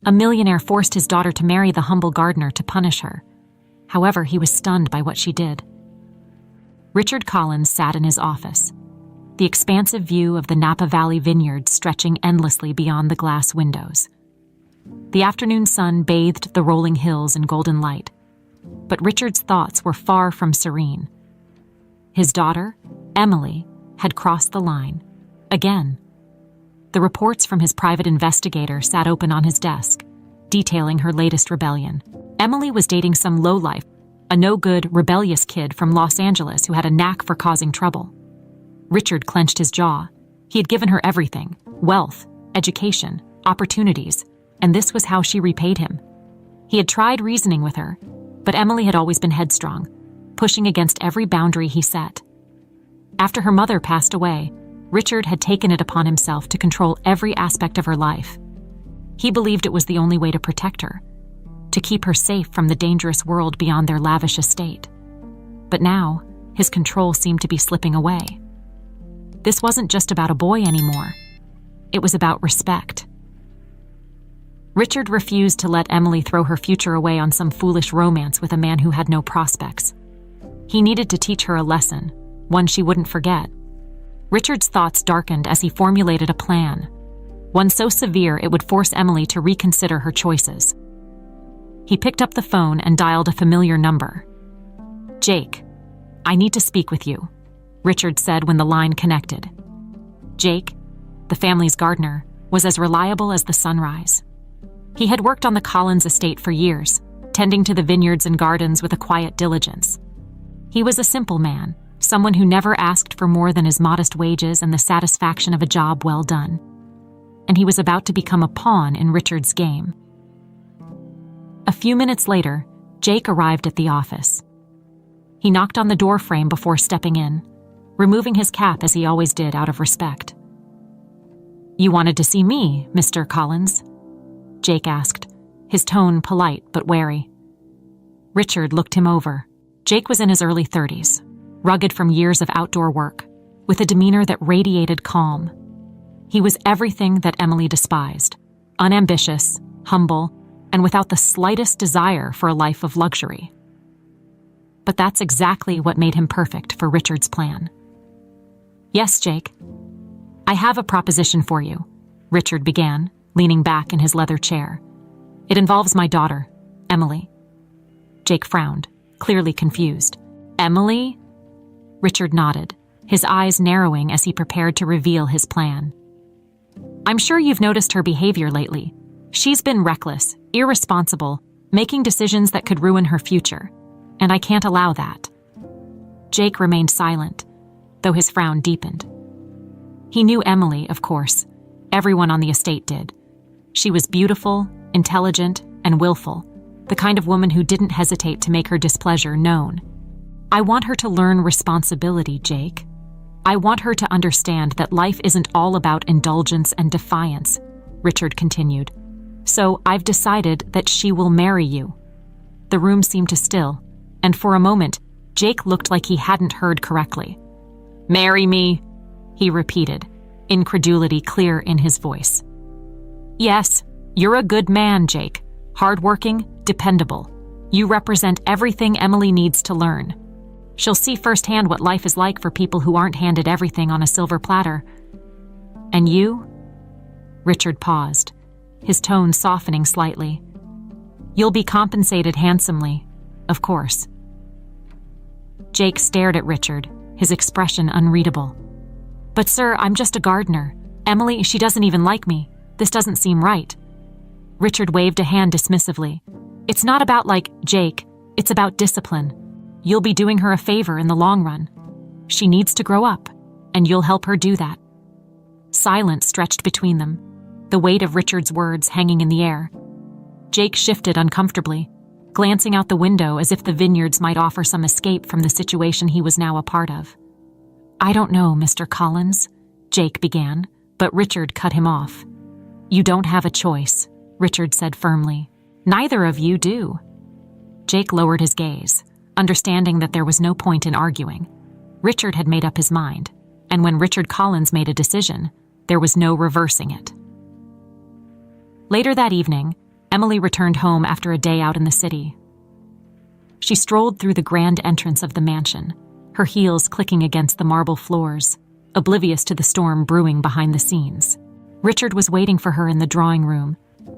A millionaire forced his daughter to marry the humble gardener to punish her. However, he was stunned by what she did. Richard Collins sat in his office, the expansive view of the Napa Valley vineyards stretching endlessly beyond the glass windows. The afternoon sun bathed the rolling hills in golden light, but Richard's thoughts were far from serene. His daughter, Emily, had crossed the line, again. The reports from his private investigator sat open on his desk, detailing her latest rebellion. Emily was dating some lowlife, a no-good, rebellious kid from Los Angeles who had a knack for causing trouble. Richard clenched his jaw. He had given her everything: wealth, education, opportunities, and this was how she repaid him. He had tried reasoning with her, but Emily had always been headstrong, pushing against every boundary he set. After her mother passed away, Richard had taken it upon himself to control every aspect of her life. He believed it was the only way to protect her, to keep her safe from the dangerous world beyond their lavish estate. But now, his control seemed to be slipping away. This wasn't just about a boy anymore. It was about respect. Richard refused to let Emily throw her future away on some foolish romance with a man who had no prospects. He needed to teach her a lesson, one she wouldn't forget. Richard's thoughts darkened as he formulated a plan, one so severe it would force Emily to reconsider her choices. He picked up the phone and dialed a familiar number. "Jake, I need to speak with you," Richard said when the line connected. Jake, the family's gardener, was as reliable as the sunrise. He had worked on the Collins estate for years, tending to the vineyards and gardens with a quiet diligence. He was a simple man, someone who never asked for more than his modest wages and the satisfaction of a job well done. And he was about to become a pawn in Richard's game. A few minutes later, Jake arrived at the office. He knocked on the door frame before stepping in, removing his cap as he always did out of respect. "You wanted to see me, Mr. Collins?" Jake asked, his tone polite but wary. Richard looked him over. Jake was in his early 30s, rugged from years of outdoor work, with a demeanor that radiated calm. He was everything that Emily despised: unambitious, humble, and without the slightest desire for a life of luxury. But that's exactly what made him perfect for Richard's plan. "Yes, Jake. I have a proposition for you," Richard began, leaning back in his leather chair. "It involves my daughter, Emily." Jake frowned, clearly confused. "Emily?" Richard nodded, his eyes narrowing as he prepared to reveal his plan. "I'm sure you've noticed her behavior lately. She's been reckless, irresponsible, making decisions that could ruin her future, and I can't allow that." Jake remained silent, though his frown deepened. He knew Emily, of course. Everyone on the estate did. She was beautiful, intelligent, and willful, the kind of woman who didn't hesitate to make her displeasure known. "I want her to learn responsibility, Jake. I want her to understand that life isn't all about indulgence and defiance," Richard continued. "So I've decided that she will marry you." The room seemed to still, and for a moment, Jake looked like he hadn't heard correctly. "Marry me?" he repeated, incredulity clear in his voice. "Yes, you're a good man, Jake. Hardworking, dependable. You represent everything Emily needs to learn. She'll see firsthand what life is like for people who aren't handed everything on a silver platter. And you?" Richard paused, his tone softening slightly. "You'll be compensated handsomely, of course." Jake stared at Richard, his expression unreadable. "But sir, I'm just a gardener. Emily, she doesn't even like me. This doesn't seem right." Richard waved a hand dismissively. "It's not about Jake, it's about discipline. You'll be doing her a favor in the long run. She needs to grow up, and you'll help her do that." Silence stretched between them, the weight of Richard's words hanging in the air. Jake shifted uncomfortably, glancing out the window as if the vineyards might offer some escape from the situation he was now a part of. "I don't know, Mr. Collins," Jake began, but Richard cut him off. "You don't have a choice," Richard said firmly. "Neither of you do." Jake lowered his gaze, understanding that there was no point in arguing. Richard had made up his mind, and when Richard Collins made a decision, there was no reversing it. Later that evening, Emily returned home after a day out in the city. She strolled through the grand entrance of the mansion, her heels clicking against the marble floors, oblivious to the storm brewing behind the scenes. Richard was waiting for her in the drawing room,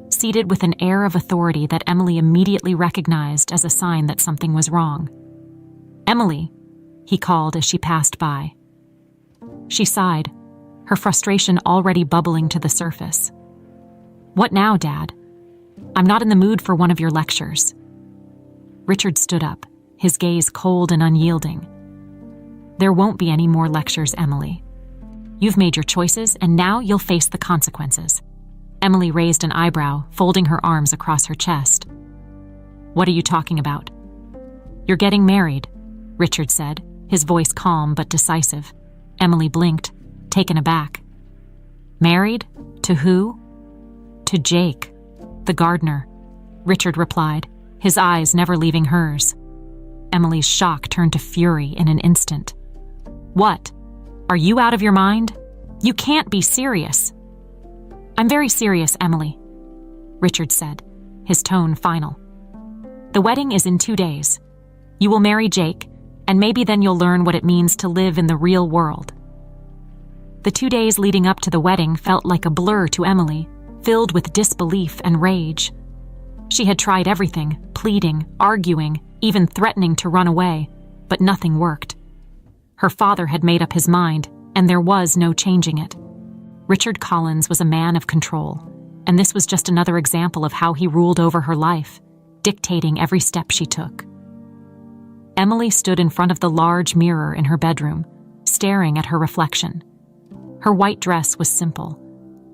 seated with an air of authority that Emily immediately recognized as a sign that something was wrong. "Emily," he called as she passed by. She sighed, her frustration already bubbling to the surface. "What now, Dad? I'm not in the mood for one of your lectures." Richard stood up, his gaze cold and unyielding. "There won't be any more lectures, Emily. You've made your choices, and now you'll face the consequences." Emily raised an eyebrow, folding her arms across her chest. "What are you talking about?" "You're getting married," Richard said, his voice calm but decisive. Emily blinked, taken aback. "Married? To who?" "To Jake, the gardener," Richard replied, his eyes never leaving hers. Emily's shock turned to fury in an instant. "What? Are you out of your mind? You can't be serious." "I'm very serious, Emily," Richard said, his tone final. "The wedding is in 2 days. You will marry Jake, and maybe then you'll learn what it means to live in the real world." The 2 days leading up to the wedding felt like a blur to Emily, filled with disbelief and rage. She had tried everything, pleading, arguing, even threatening to run away, but nothing worked. Her father had made up his mind, and there was no changing it. Richard Collins was a man of control, and this was just another example of how he ruled over her life, dictating every step she took. Emily stood in front of the large mirror in her bedroom, staring at her reflection. Her white dress was simple,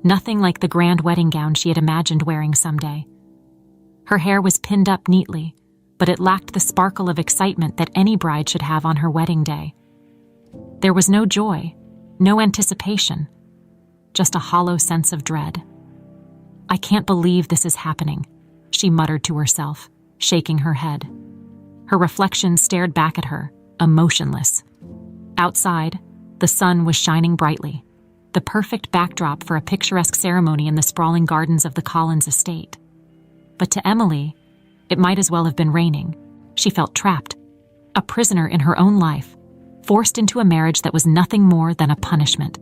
nothing like the grand wedding gown she had imagined wearing someday. Her hair was pinned up neatly, but it lacked the sparkle of excitement that any bride should have on her wedding day. There was no joy, no anticipation, just a hollow sense of dread. "I can't believe this is happening," she muttered to herself, shaking her head. Her reflection stared back at her, emotionless. Outside, the sun was shining brightly, the perfect backdrop for a picturesque ceremony in the sprawling gardens of the Collins estate. But to Emily, it might as well have been raining. She felt trapped, a prisoner in her own life, forced into a marriage that was nothing more than a punishment.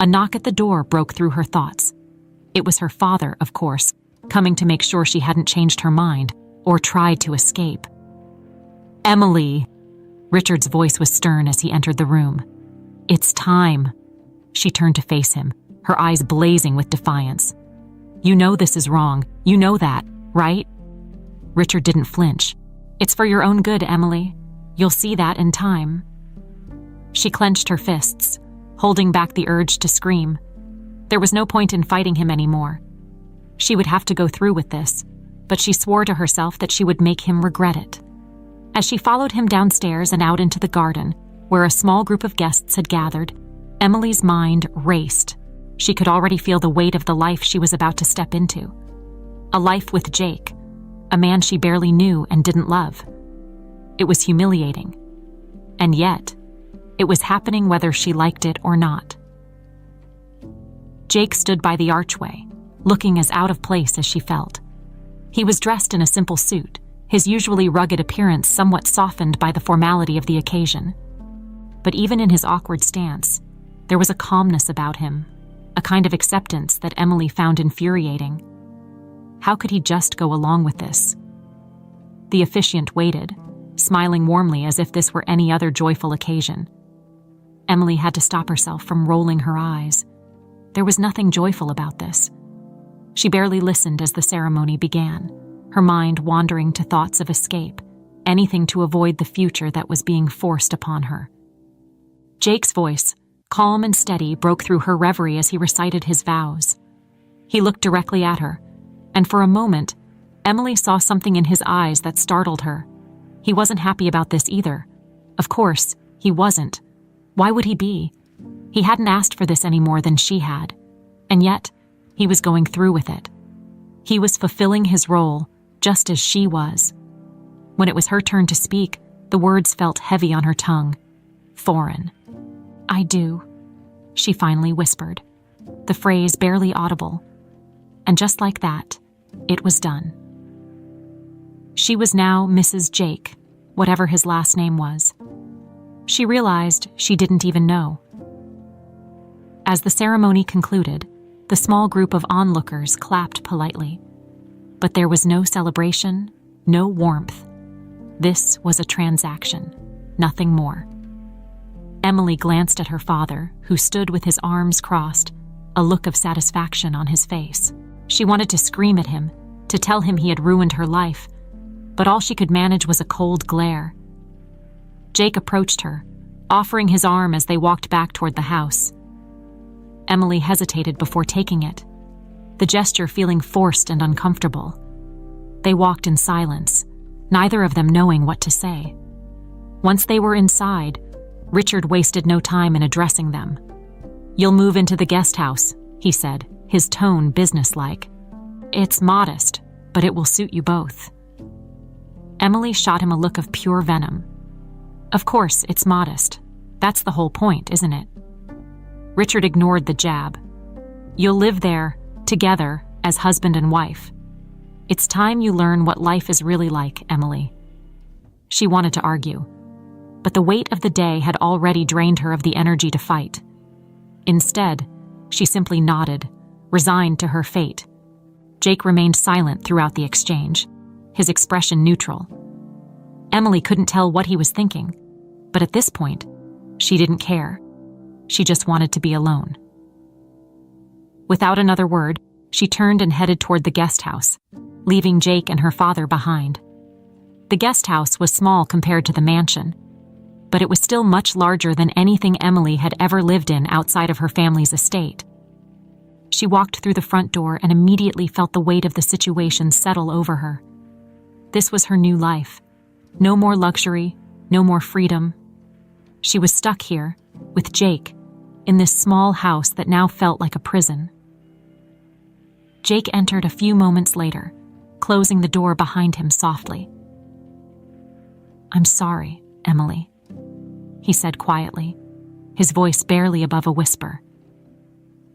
A knock at the door broke through her thoughts. It was her father, of course, coming to make sure she hadn't changed her mind or tried to escape. "Emily!" Richard's voice was stern as he entered the room. "It's time." She turned to face him, her eyes blazing with defiance. "You know this is wrong. You know that, right?" Richard didn't flinch. "It's for your own good, Emily. You'll see that in time." She clenched her fists, holding back the urge to scream. There was no point in fighting him anymore. She would have to go through with this, but she swore to herself that she would make him regret it. As she followed him downstairs and out into the garden, where a small group of guests had gathered, Emily's mind raced. She could already feel the weight of the life she was about to step into. A life with Jake, a man she barely knew and didn't love. It was humiliating. And yet, it was happening whether she liked it or not. Jake stood by the archway, looking as out of place as she felt. He was dressed in a simple suit, his usually rugged appearance somewhat softened by the formality of the occasion. But even in his awkward stance, there was a calmness about him, a kind of acceptance that Emily found infuriating. How could he just go along with this? The officiant waited, smiling warmly as if this were any other joyful occasion. Emily had to stop herself from rolling her eyes. There was nothing joyful about this. She barely listened as the ceremony began, her mind wandering to thoughts of escape, anything to avoid the future that was being forced upon her. Jake's voice, calm and steady, broke through her reverie as he recited his vows. He looked directly at her, and for a moment, Emily saw something in his eyes that startled her. He wasn't happy about this either. Of course, he wasn't. Why would he be? He hadn't asked for this any more than she had, and yet, he was going through with it. He was fulfilling his role, just as she was. When it was her turn to speak, the words felt heavy on her tongue. Foreign. "I do," she finally whispered, the phrase barely audible. And just like that, It was done. She was now Mrs. Jake, whatever his last name was. She realized she didn't even know. As the ceremony concluded, the small group of onlookers clapped politely. But there was no celebration, no warmth. This was a transaction, nothing more. Emily glanced at her father, who stood with his arms crossed, a look of satisfaction on his face. She wanted to scream at him, to tell him he had ruined her life, but all she could manage was a cold glare. Jake approached her, offering his arm as they walked back toward the house. Emily hesitated before taking it, the gesture feeling forced and uncomfortable. They walked in silence, neither of them knowing what to say. Once they were inside, Richard wasted no time in addressing them. "You'll move into the guest house," he said, his tone businesslike. "It's modest, but it will suit you both." Emily shot him a look of pure venom. "Of course, it's modest. That's the whole point, isn't it?" Richard ignored the jab. "You'll live there, together, as husband and wife. It's time you learn what life is really like, Emily." She wanted to argue, but the weight of the day had already drained her of the energy to fight. Instead, she simply nodded, resigned to her fate. Jake remained silent throughout the exchange, his expression neutral. Emily couldn't tell what he was thinking, but at this point, she didn't care. She just wanted to be alone. Without another word, she turned and headed toward the guest house, leaving Jake and her father behind. The guest house was small compared to the mansion, but it was still much larger than anything Emily had ever lived in outside of her family's estate. She walked through the front door and immediately felt the weight of the situation settle over her. This was her new life. No more luxury, no more freedom. She was stuck here, with Jake, in this small house that now felt like a prison. Jake entered a few moments later, closing the door behind him softly. "I'm sorry, Emily," he said quietly, his voice barely above a whisper.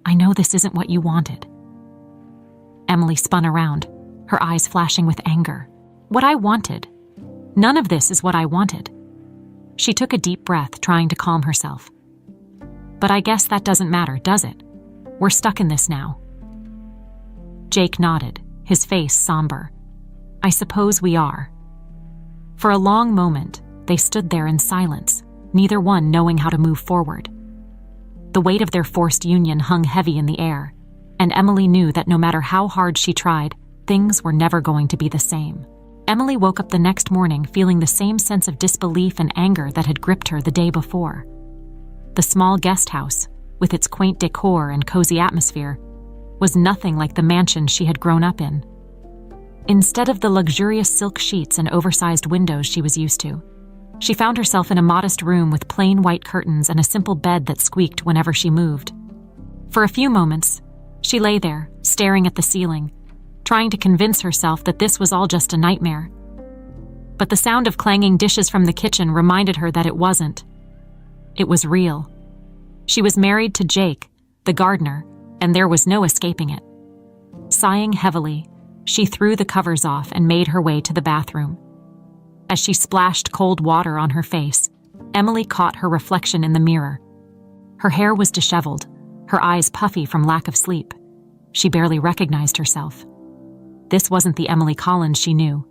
"I know this isn't what you wanted." Emily spun around, her eyes flashing with anger. "What I wanted? None of this is what I wanted." She took a deep breath, trying to calm herself. "But I guess that doesn't matter, does it? We're stuck in this now." Jake nodded, his face somber. "I suppose we are." For a long moment, they stood there in silence, neither one knowing how to move forward. The weight of their forced union hung heavy in the air, and Emily knew that no matter how hard she tried, things were never going to be the same. Emily woke up the next morning feeling the same sense of disbelief and anger that had gripped her the day before. The small guest house, with its quaint decor and cozy atmosphere, was nothing like the mansion she had grown up in. Instead of the luxurious silk sheets and oversized windows she was used to, she found herself in a modest room with plain white curtains and a simple bed that squeaked whenever she moved. For a few moments, she lay there, staring at the ceiling, trying to convince herself that this was all just a nightmare. But the sound of clanging dishes from the kitchen reminded her that it wasn't. It was real. She was married to Jake, the gardener, and there was no escaping it. Sighing heavily, she threw the covers off and made her way to the bathroom. As she splashed cold water on her face, Emily caught her reflection in the mirror. Her hair was disheveled, her eyes puffy from lack of sleep. She barely recognized herself. This wasn't the Emily Collins she knew,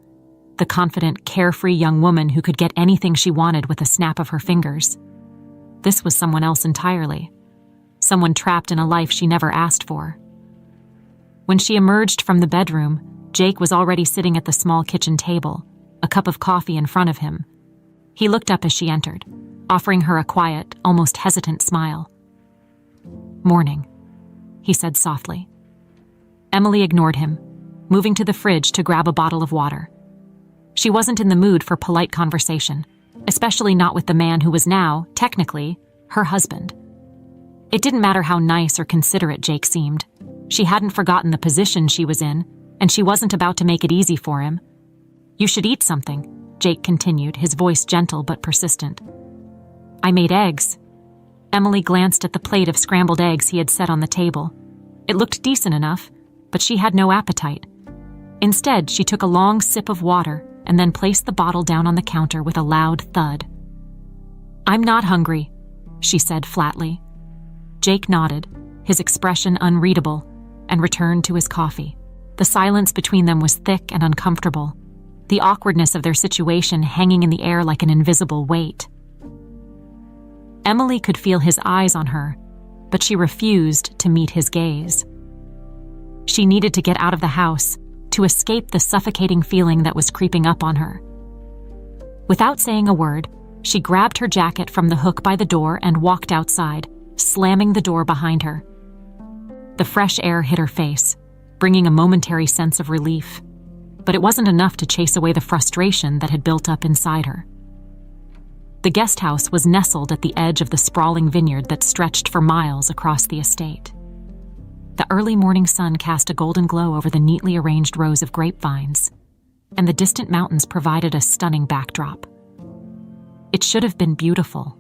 the confident, carefree young woman who could get anything she wanted with a snap of her fingers. This was someone else entirely, someone trapped in a life she never asked for. When she emerged from the bedroom, Jake was already sitting at the small kitchen table, a cup of coffee in front of him. He looked up as she entered, offering her a quiet, almost hesitant smile. "Morning," he said softly. Emily ignored him, moving to the fridge to grab a bottle of water. She wasn't in the mood for polite conversation, especially not with the man who was now, technically, her husband. It didn't matter how nice or considerate Jake seemed. She hadn't forgotten the position she was in, and she wasn't about to make it easy for him. "You should eat something," Jake continued, his voice gentle but persistent. "I made eggs." Emily glanced at the plate of scrambled eggs he had set on the table. It looked decent enough, but she had no appetite. Instead, she took a long sip of water and then placed the bottle down on the counter with a loud thud. "I'm not hungry," she said flatly. Jake nodded, his expression unreadable, and returned to his coffee. The silence between them was thick and uncomfortable, the awkwardness of their situation hanging in the air like an invisible weight. Emily could feel his eyes on her, but she refused to meet his gaze. She needed to get out of the house, to escape the suffocating feeling that was creeping up on her. Without saying a word, she grabbed her jacket from the hook by the door and walked outside, slamming the door behind her. The fresh air hit her face, bringing a momentary sense of relief, but it wasn't enough to chase away the frustration that had built up inside her. The guest house was nestled at the edge of the sprawling vineyard that stretched for miles across the estate. The early morning sun cast a golden glow over the neatly arranged rows of grapevines, and the distant mountains provided a stunning backdrop. It should have been beautiful,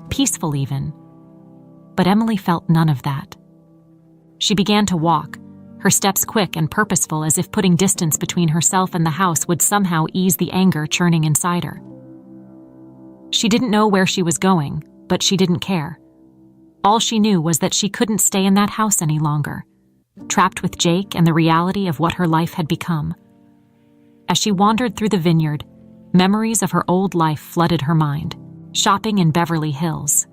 peaceful even, but Emily felt none of that. She began to walk, her steps quick and purposeful, as if putting distance between herself and the house would somehow ease the anger churning inside her. She didn't know where she was going, but she didn't care. All she knew was that she couldn't stay in that house any longer, trapped with Jake and the reality of what her life had become. As she wandered through the vineyard, memories of her old life flooded her mind. Shopping in Beverly Hills,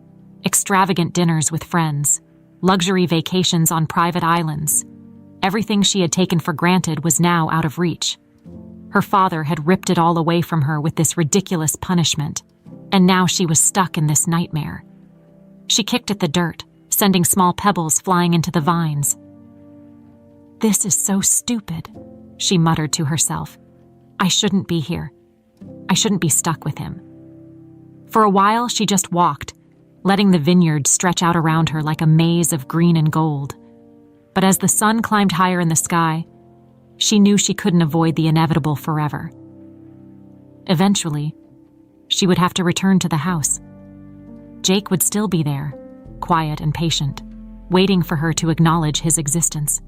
extravagant dinners with friends, luxury vacations on private islands. Everything she had taken for granted was now out of reach. Her father had ripped it all away from her with this ridiculous punishment, and now she was stuck in this nightmare. She kicked at the dirt, sending small pebbles flying into the vines. "This is so stupid," she muttered to herself. "I shouldn't be here. I shouldn't be stuck with him." For a while, she just walked, letting the vineyard stretch out around her like a maze of green and gold. But as the sun climbed higher in the sky, she knew she couldn't avoid the inevitable forever. Eventually, she would have to return to the house. Jake would still be there, quiet and patient, waiting for her to acknowledge his existence.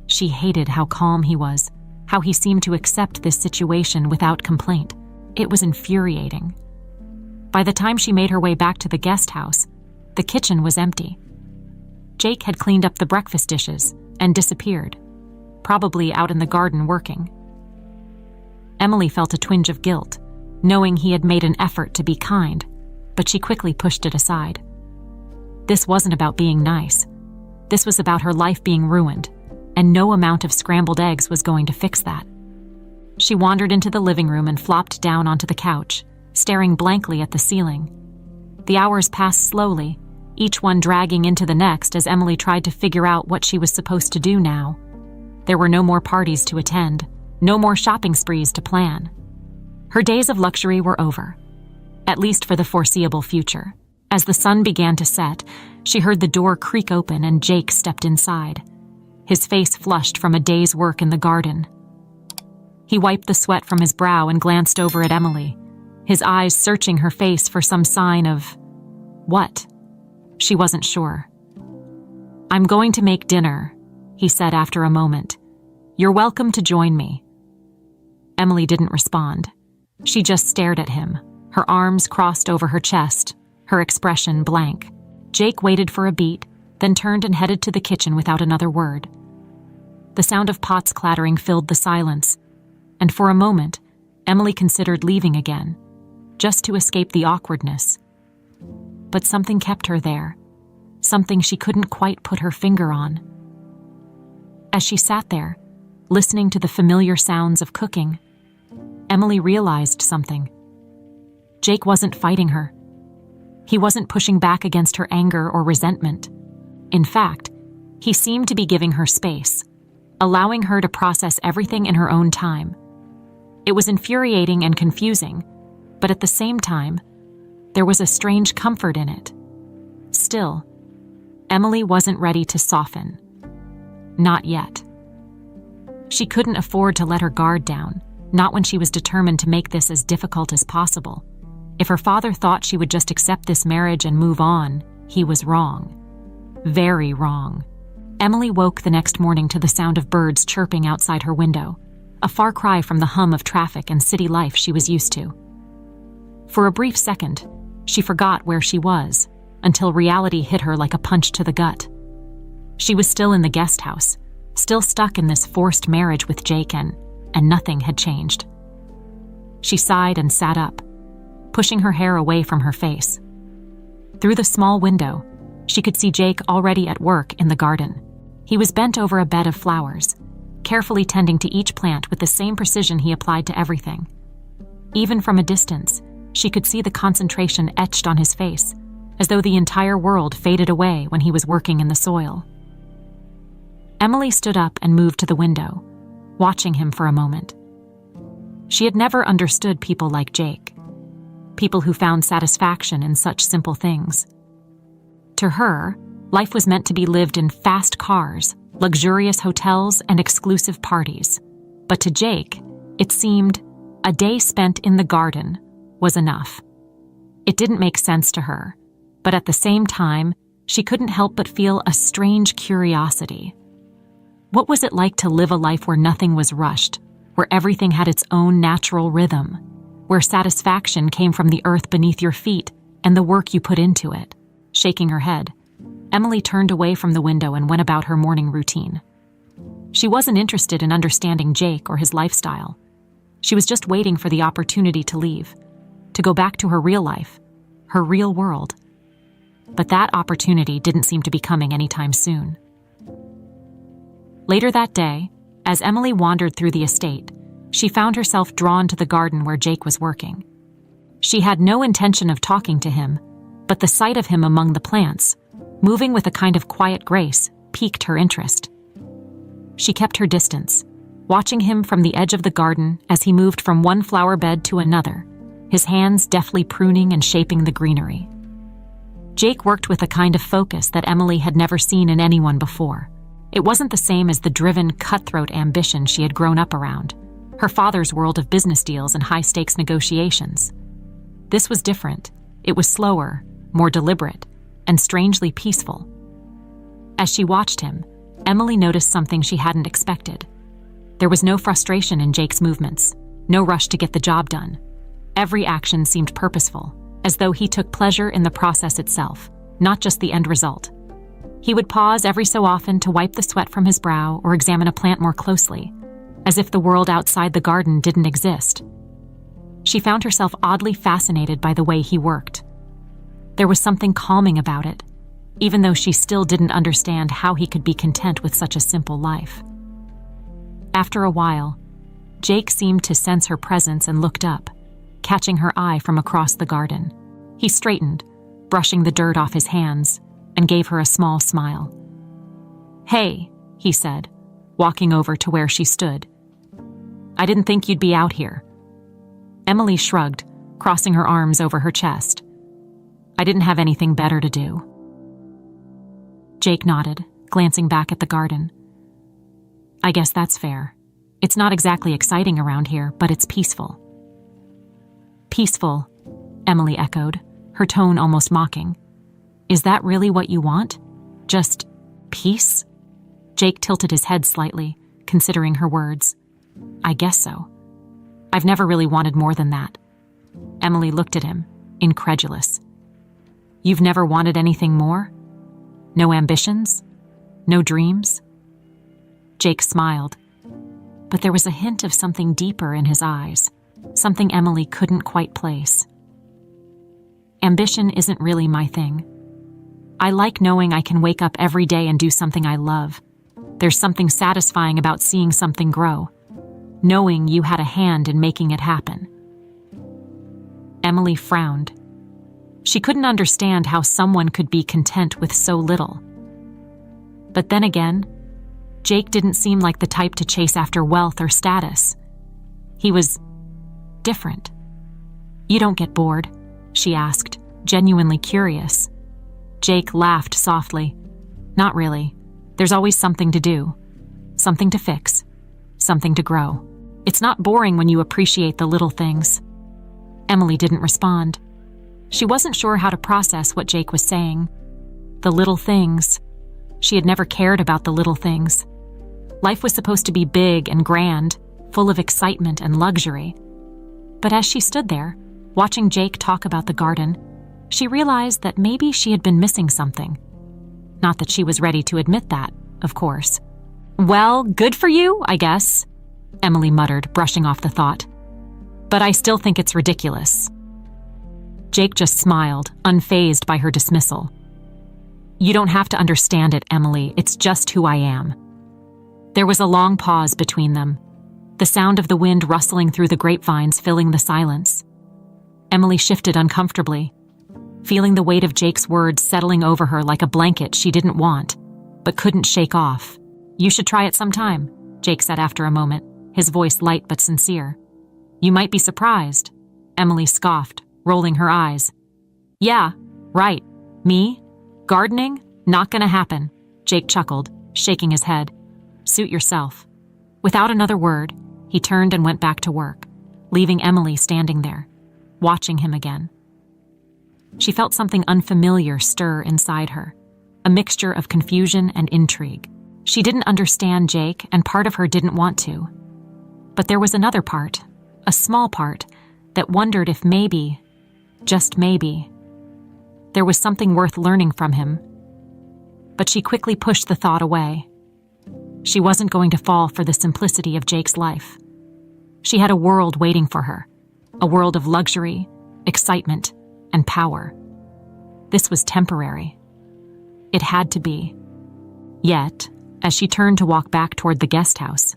She hated how calm he was, how he seemed to accept this situation without complaint. It was infuriating. By the time she made her way back to the guest house, the kitchen was empty. Jake had cleaned up the breakfast dishes and disappeared, probably out in the garden working. Emily felt a twinge of guilt, knowing he had made an effort to be kind, but she quickly pushed it aside. This wasn't about being nice. This was about her life being ruined, and no amount of scrambled eggs was going to fix that. She wandered into the living room and flopped down onto the couch, staring blankly at the ceiling. The hours passed slowly, each one dragging into the next as Emily tried to figure out what she was supposed to do now. There were no more parties to attend, no more shopping sprees to plan. Her days of luxury were over, at least for the foreseeable future. As the sun began to set, she heard the door creak open and Jake stepped inside, his face flushed from a day's work in the garden. He wiped the sweat from his brow and glanced over at Emily, his eyes searching her face for some sign of what? She wasn't sure. "I'm going to make dinner," he said after a moment. "You're welcome to join me." Emily didn't respond. She just stared at him, her arms crossed over her chest, her expression blank. Jake waited for a beat, then turned and headed to the kitchen without another word. The sound of pots clattering filled the silence, and for a moment, Emily considered leaving again, just to escape the awkwardness. But something kept her there, something she couldn't quite put her finger on. As she sat there, listening to the familiar sounds of cooking, Emily realized something. Jake wasn't fighting her. He wasn't pushing back against her anger or resentment. In fact, he seemed to be giving her space, allowing her to process everything in her own time. It was infuriating and confusing, but at the same time, there was a strange comfort in it. Still, Emily wasn't ready to soften. Not yet. She couldn't afford to let her guard down, not when she was determined to make this as difficult as possible. If her father thought she would just accept this marriage and move on, he was wrong. Very wrong. Emily woke the next morning to the sound of birds chirping outside her window. a far cry from the hum of traffic and city life she was used to. For a brief second, she forgot where she was, until reality hit her like a punch to the gut. She was still in the guest house, still stuck in this forced marriage with Jake, and nothing had changed. She sighed and sat up, pushing her hair away from her face. Through the small window, she could see Jake already at work in the garden. He was bent over a bed of flowers, carefully tending to each plant with the same precision he applied to everything. Even from a distance, she could see the concentration etched on his face, as though the entire world faded away when he was working in the soil. Emily stood up and moved to the window, watching him for a moment. She had never understood people like Jake, people who found satisfaction in such simple things. To her, life was meant to be lived in fast cars, luxurious hotels, and exclusive parties. But to Jake, it seemed a day spent in the garden was enough. It didn't make sense to her, but at the same time, she couldn't help but feel a strange curiosity. What was it like to live a life where nothing was rushed, where everything had its own natural rhythm, where satisfaction came from the earth beneath your feet and the work you put into it? Shaking her head, Emily turned away from the window and went about her morning routine. She wasn't interested in understanding Jake or his lifestyle. She was just waiting for the opportunity to leave, to go back to her real life, her real world. But that opportunity didn't seem to be coming anytime soon. Later that day, as Emily wandered through the estate, she found herself drawn to the garden where Jake was working. She had no intention of talking to him, but the sight of him among the plants, moving with a kind of quiet grace, piqued her interest. She kept her distance, watching him from the edge of the garden as he moved from one flower bed to another, his hands deftly pruning and shaping the greenery. Jake worked with a kind of focus that Emily had never seen in anyone before. It wasn't the same as the driven, cutthroat ambition she had grown up around, her father's world of business deals and high-stakes negotiations. This was different. It was slower, more deliberate, and strangely peaceful. As she watched him, Emily noticed something she hadn't expected. There was no frustration in Jake's movements, no rush to get the job done. Every action seemed purposeful, as though he took pleasure in the process itself, not just the end result. He would pause every so often to wipe the sweat from his brow or examine a plant more closely, as if the world outside the garden didn't exist. She found herself oddly fascinated by the way he worked. There was something calming about it, even though she still didn't understand how he could be content with such a simple life. After a while, Jake seemed to sense her presence and looked up, catching her eye from across the garden. He straightened, brushing the dirt off his hands, and gave her a small smile. "Hey," he said, walking over to where she stood. "I didn't think you'd be out here." Emily shrugged, crossing her arms over her chest. "I didn't have anything better to do." Jake nodded, glancing back at the garden. "I guess that's fair. It's not exactly exciting around here, but it's peaceful." "Peaceful," Emily echoed, her tone almost mocking. "Is that really what you want? Just peace?" Jake tilted his head slightly, considering her words. "I guess so. I've never really wanted more than that." Emily looked at him, incredulous. "You've never wanted anything more? No ambitions? No dreams?" Jake smiled, but there was a hint of something deeper in his eyes, something Emily couldn't quite place. "Ambition isn't really my thing. I like knowing I can wake up every day and do something I love. There's something satisfying about seeing something grow, knowing you had a hand in making it happen." Emily frowned. She couldn't understand how someone could be content with so little. But then again, Jake didn't seem like the type to chase after wealth or status. He was different. "You don't get bored?" she asked, genuinely curious. Jake laughed softly. "Not really. There's always something to do, something to fix, something to grow. It's not boring when you appreciate the little things." Emily didn't respond. She wasn't sure how to process what Jake was saying. The little things. She had never cared about the little things. Life was supposed to be big and grand, full of excitement and luxury. But as she stood there, watching Jake talk about the garden, she realized that maybe she had been missing something. Not that she was ready to admit that, of course. "Well, good for you, I guess," Emily muttered, brushing off the thought. "But I still think it's ridiculous." Jake just smiled, unfazed by her dismissal. "You don't have to understand it, Emily. It's just who I am." There was a long pause between them, the sound of the wind rustling through the grapevines filling the silence. Emily shifted uncomfortably, feeling the weight of Jake's words settling over her like a blanket she didn't want, but couldn't shake off. "You should try it sometime," Jake said after a moment, his voice light but sincere. "You might be surprised," Emily scoffed, rolling her eyes. "Yeah, right. Me? Gardening? Not gonna happen," Jake chuckled, shaking his head. "Suit yourself." Without another word, he turned and went back to work, leaving Emily standing there, watching him again. She felt something unfamiliar stir inside her, a mixture of confusion and intrigue. She didn't understand Jake, and part of her didn't want to. But there was another part, a small part, that wondered if maybe, just maybe, there was something worth learning from him. But she quickly pushed the thought away. She wasn't going to fall for the simplicity of Jake's life. She had a world waiting for her, a world of luxury, excitement, and power. This was temporary. It had to be. Yet, as she turned to walk back toward the guest house,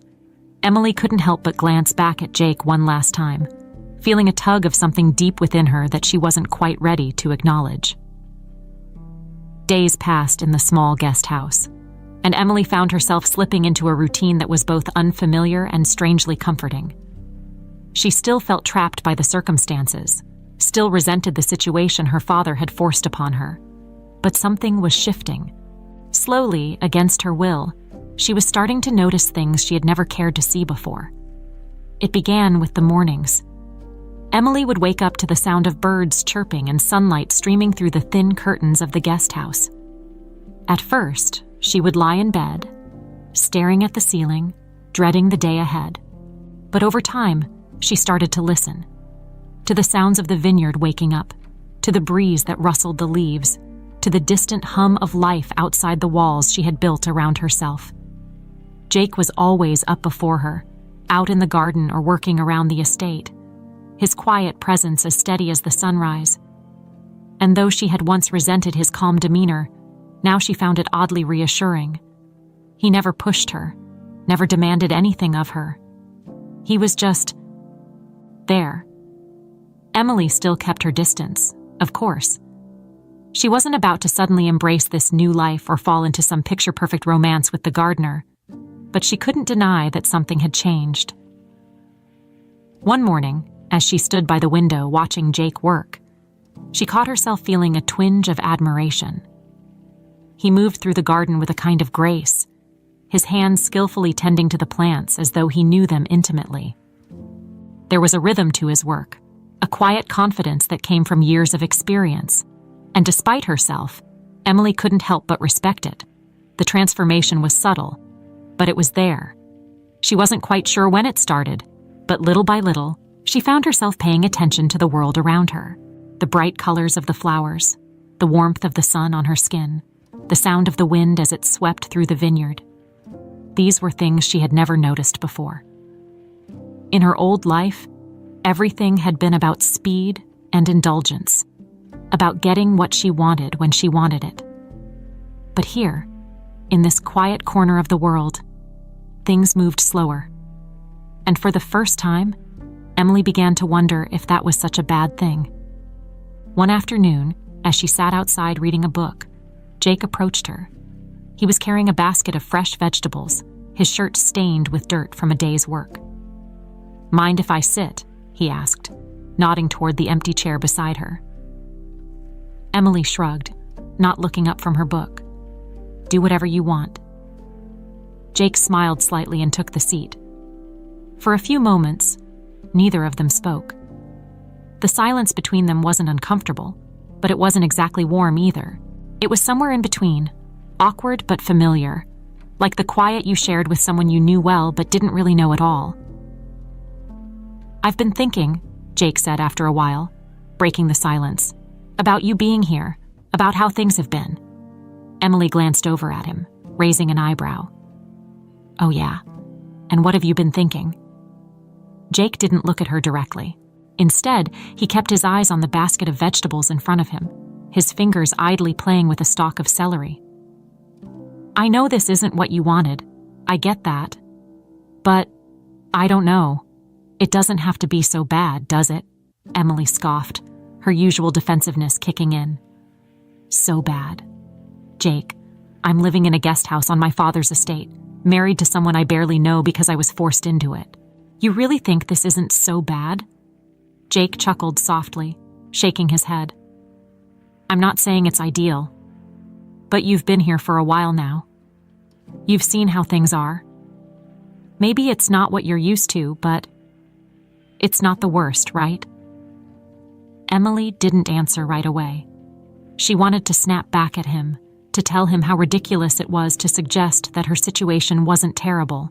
Emily couldn't help but glance back at Jake one last time, feeling a tug of something deep within her that she wasn't quite ready to acknowledge. Days passed in the small guest house, and Emily found herself slipping into a routine that was both unfamiliar and strangely comforting. She still felt trapped by the circumstances, still resented the situation her father had forced upon her. But something was shifting. Slowly, against her will, she was starting to notice things she had never cared to see before. It began with the mornings. Emily would wake up to the sound of birds chirping and sunlight streaming through the thin curtains of the guest house. At first, she would lie in bed, staring at the ceiling, dreading the day ahead. But over time, she started to listen. To the sounds of the vineyard waking up, to the breeze that rustled the leaves, to the distant hum of life outside the walls she had built around herself. Jake was always up before her, out in the garden or working around the estate, his quiet presence as steady as the sunrise. And though she had once resented his calm demeanor, now she found it oddly reassuring. He never pushed her, never demanded anything of her. He was just there. Emily still kept her distance, of course. She wasn't about to suddenly embrace this new life or fall into some picture-perfect romance with the gardener, but she couldn't deny that something had changed. One morning, as she stood by the window watching Jake work, she caught herself feeling a twinge of admiration. He moved through the garden with a kind of grace, his hands skillfully tending to the plants as though he knew them intimately. There was a rhythm to his work, a quiet confidence that came from years of experience, and despite herself, Emily couldn't help but respect it. The transformation was subtle, but it was there. She wasn't quite sure when it started, but little by little, she found herself paying attention to the world around her, the bright colors of the flowers, the warmth of the sun on her skin, the sound of the wind as it swept through the vineyard. These were things she had never noticed before. In her old life, everything had been about speed and indulgence, about getting what she wanted when she wanted it. But here, in this quiet corner of the world, things moved slower. And for the first time, Emily began to wonder if that was such a bad thing. One afternoon, as she sat outside reading a book, Jake approached her. He was carrying a basket of fresh vegetables, his shirt stained with dirt from a day's work. "Mind if I sit?" he asked, nodding toward the empty chair beside her. Emily shrugged, not looking up from her book. "Do whatever you want." Jake smiled slightly and took the seat. For a few moments, neither of them spoke. The silence between them wasn't uncomfortable, but it wasn't exactly warm either. It was somewhere in between, awkward but familiar, like the quiet you shared with someone you knew well but didn't really know at all. "I've been thinking," Jake said after a while, breaking the silence, "about you being here, about how things have been." Emily glanced over at him, raising an eyebrow. "Oh yeah, and what have you been thinking?" Jake didn't look at her directly. Instead, he kept his eyes on the basket of vegetables in front of him, his fingers idly playing with a stalk of celery. "I know this isn't what you wanted. I get that. But I don't know. It doesn't have to be so bad, does it?" Emily scoffed, her usual defensiveness kicking in. "So bad. Jake, I'm living in a guest house on my father's estate, married to someone I barely know because I was forced into it. You really think this isn't so bad?" Jake chuckled softly, shaking his head. "I'm not saying it's ideal, but you've been here for a while now. You've seen how things are. Maybe it's not what you're used to, but it's not the worst, right?" Emily didn't answer right away. She wanted to snap back at him, to tell him how ridiculous it was to suggest that her situation wasn't terrible.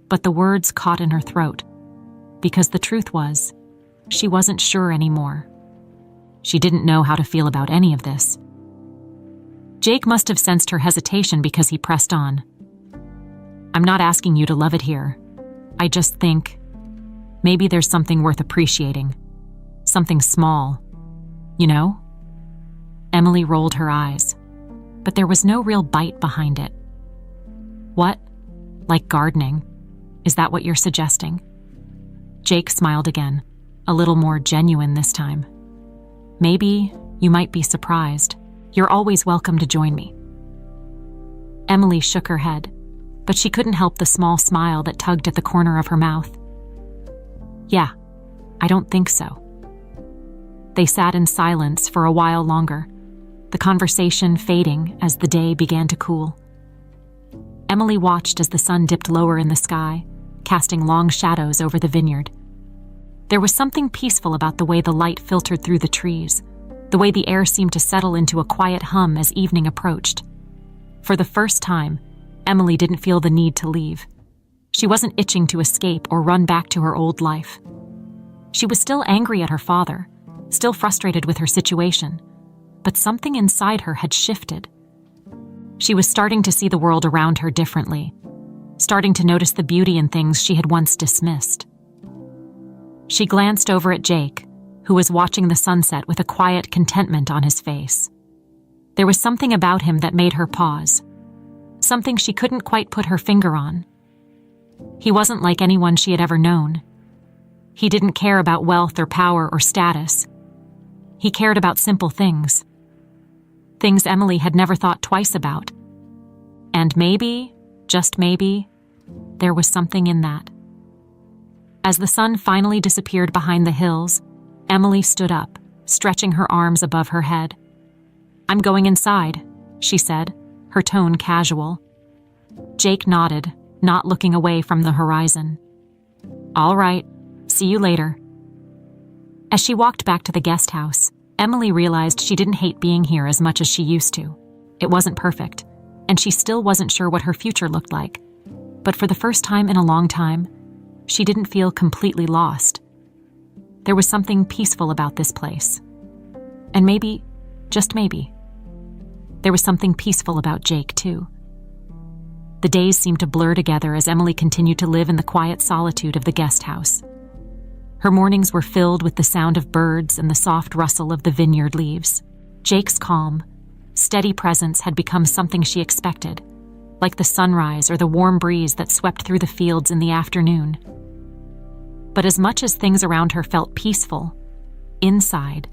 But the words caught in her throat, because the truth was, she wasn't sure anymore. She didn't know how to feel about any of this. Jake must have sensed her hesitation because he pressed on. "I'm not asking you to love it here. I just think maybe there's something worth appreciating. Something small. You know?" Emily rolled her eyes, but there was no real bite behind it. "What? Like gardening? Is that what you're suggesting?" Jake smiled again, a little more genuine this time. "Maybe you might be surprised. You're always welcome to join me." Emily shook her head, but she couldn't help the small smile that tugged at the corner of her mouth. "Yeah, I don't think so." They sat in silence for a while longer, the conversation fading as the day began to cool. Emily watched as the sun dipped lower in the sky, casting long shadows over the vineyard. There was something peaceful about the way the light filtered through the trees, the way the air seemed to settle into a quiet hum as evening approached. For the first time, Emily didn't feel the need to leave. She wasn't itching to escape or run back to her old life. She was still angry at her father, still frustrated with her situation, but something inside her had shifted. She was starting to see the world around her differently, starting to notice the beauty in things she had once dismissed. She glanced over at Jake, who was watching the sunset with a quiet contentment on his face. There was something about him that made her pause, something she couldn't quite put her finger on. He wasn't like anyone she had ever known. He didn't care about wealth or power or status. He cared about simple things. Things Emily had never thought twice about. And maybe, just maybe, there was something in that. As the sun finally disappeared behind the hills, Emily stood up, stretching her arms above her head. "I'm going inside," she said, her tone casual. Jake nodded, not looking away from the horizon. "All right, see you later." As she walked back to the guest house, Emily realized she didn't hate being here as much as she used to. It wasn't perfect, and she still wasn't sure what her future looked like. But for the first time in a long time, she didn't feel completely lost. There was something peaceful about this place. And maybe, just maybe, there was something peaceful about Jake, too. The days seemed to blur together as Emily continued to live in the quiet solitude of the guest house. Her mornings were filled with the sound of birds and the soft rustle of the vineyard leaves. Jake's calm, steady presence had become something she expected, like the sunrise or the warm breeze that swept through the fields in the afternoon. But as much as things around her felt peaceful, inside,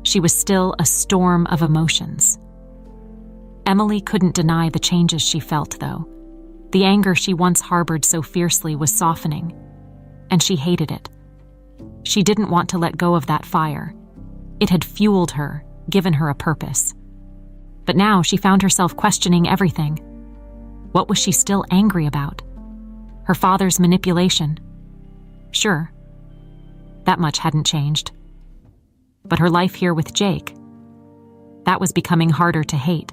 she was still a storm of emotions. Emily couldn't deny the changes she felt, though. The anger she once harbored so fiercely was softening, and she hated it. She didn't want to let go of that fire. It had fueled her, given her a purpose. But now she found herself questioning everything. What was she still angry about? Her father's manipulation? Sure, that much hadn't changed. But her life here with Jake, that was becoming harder to hate.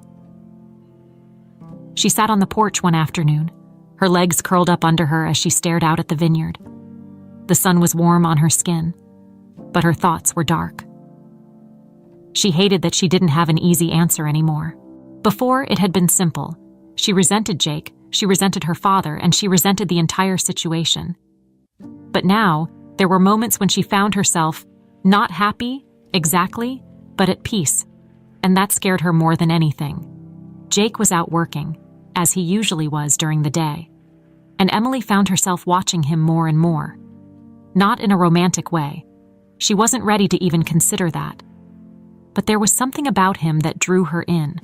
She sat on the porch one afternoon, her legs curled up under her as she stared out at the vineyard. The The sun was warm on her skin, but her thoughts were dark. She hated that she didn't have an easy answer anymore. Before, it had been simple. She resented Jake, she resented her father, and she resented the entire situation. But now, there were moments when she found herself not happy, exactly, but at peace, and that scared her more than anything. Jake was out working, as he usually was during the day, and Emily found herself watching him more and more. Not in a romantic way. She wasn't ready to even consider that. But there was something about him that drew her in.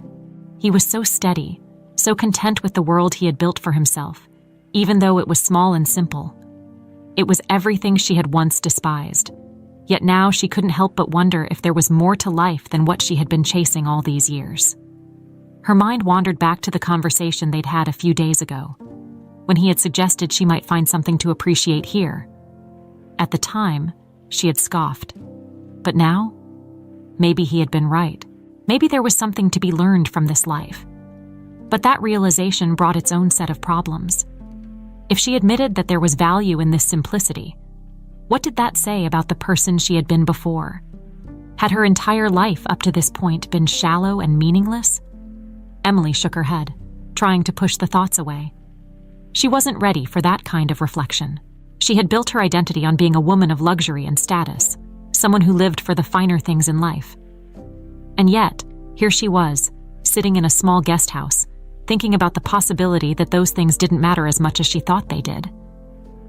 He was so steady, so content with the world he had built for himself, even though it was small and simple. It was everything she had once despised. Yet now she couldn't help but wonder if there was more to life than what she had been chasing all these years. Her mind wandered back to the conversation they'd had a few days ago, when he had suggested she might find something to appreciate here. At the time, she had scoffed. But now, maybe he had been right. Maybe there was something to be learned from this life. But that realization brought its own set of problems. If she admitted that there was value in this simplicity, what did that say about the person she had been before? Had her entire life up to this point been shallow and meaningless? Emily shook her head, trying to push the thoughts away. She wasn't ready for that kind of reflection. She had built her identity on being a woman of luxury and status, someone who lived for the finer things in life. And yet, here she was, sitting in a small guest house, thinking about the possibility that those things didn't matter as much as she thought they did.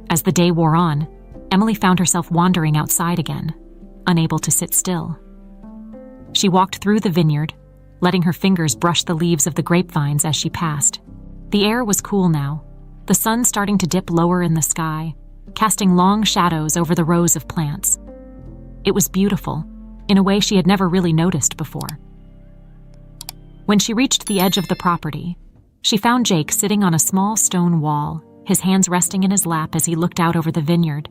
As the day wore on, Emily found herself wandering outside again, unable to sit still. She walked through the vineyard, letting her fingers brush the leaves of the grapevines as she passed. The air was cool now, the sun starting to dip lower in the sky, casting long shadows over the rows of plants. It was beautiful, in a way she had never really noticed before. When she reached the edge of the property, she found Jake sitting on a small stone wall, his hands resting in his lap as he looked out over the vineyard.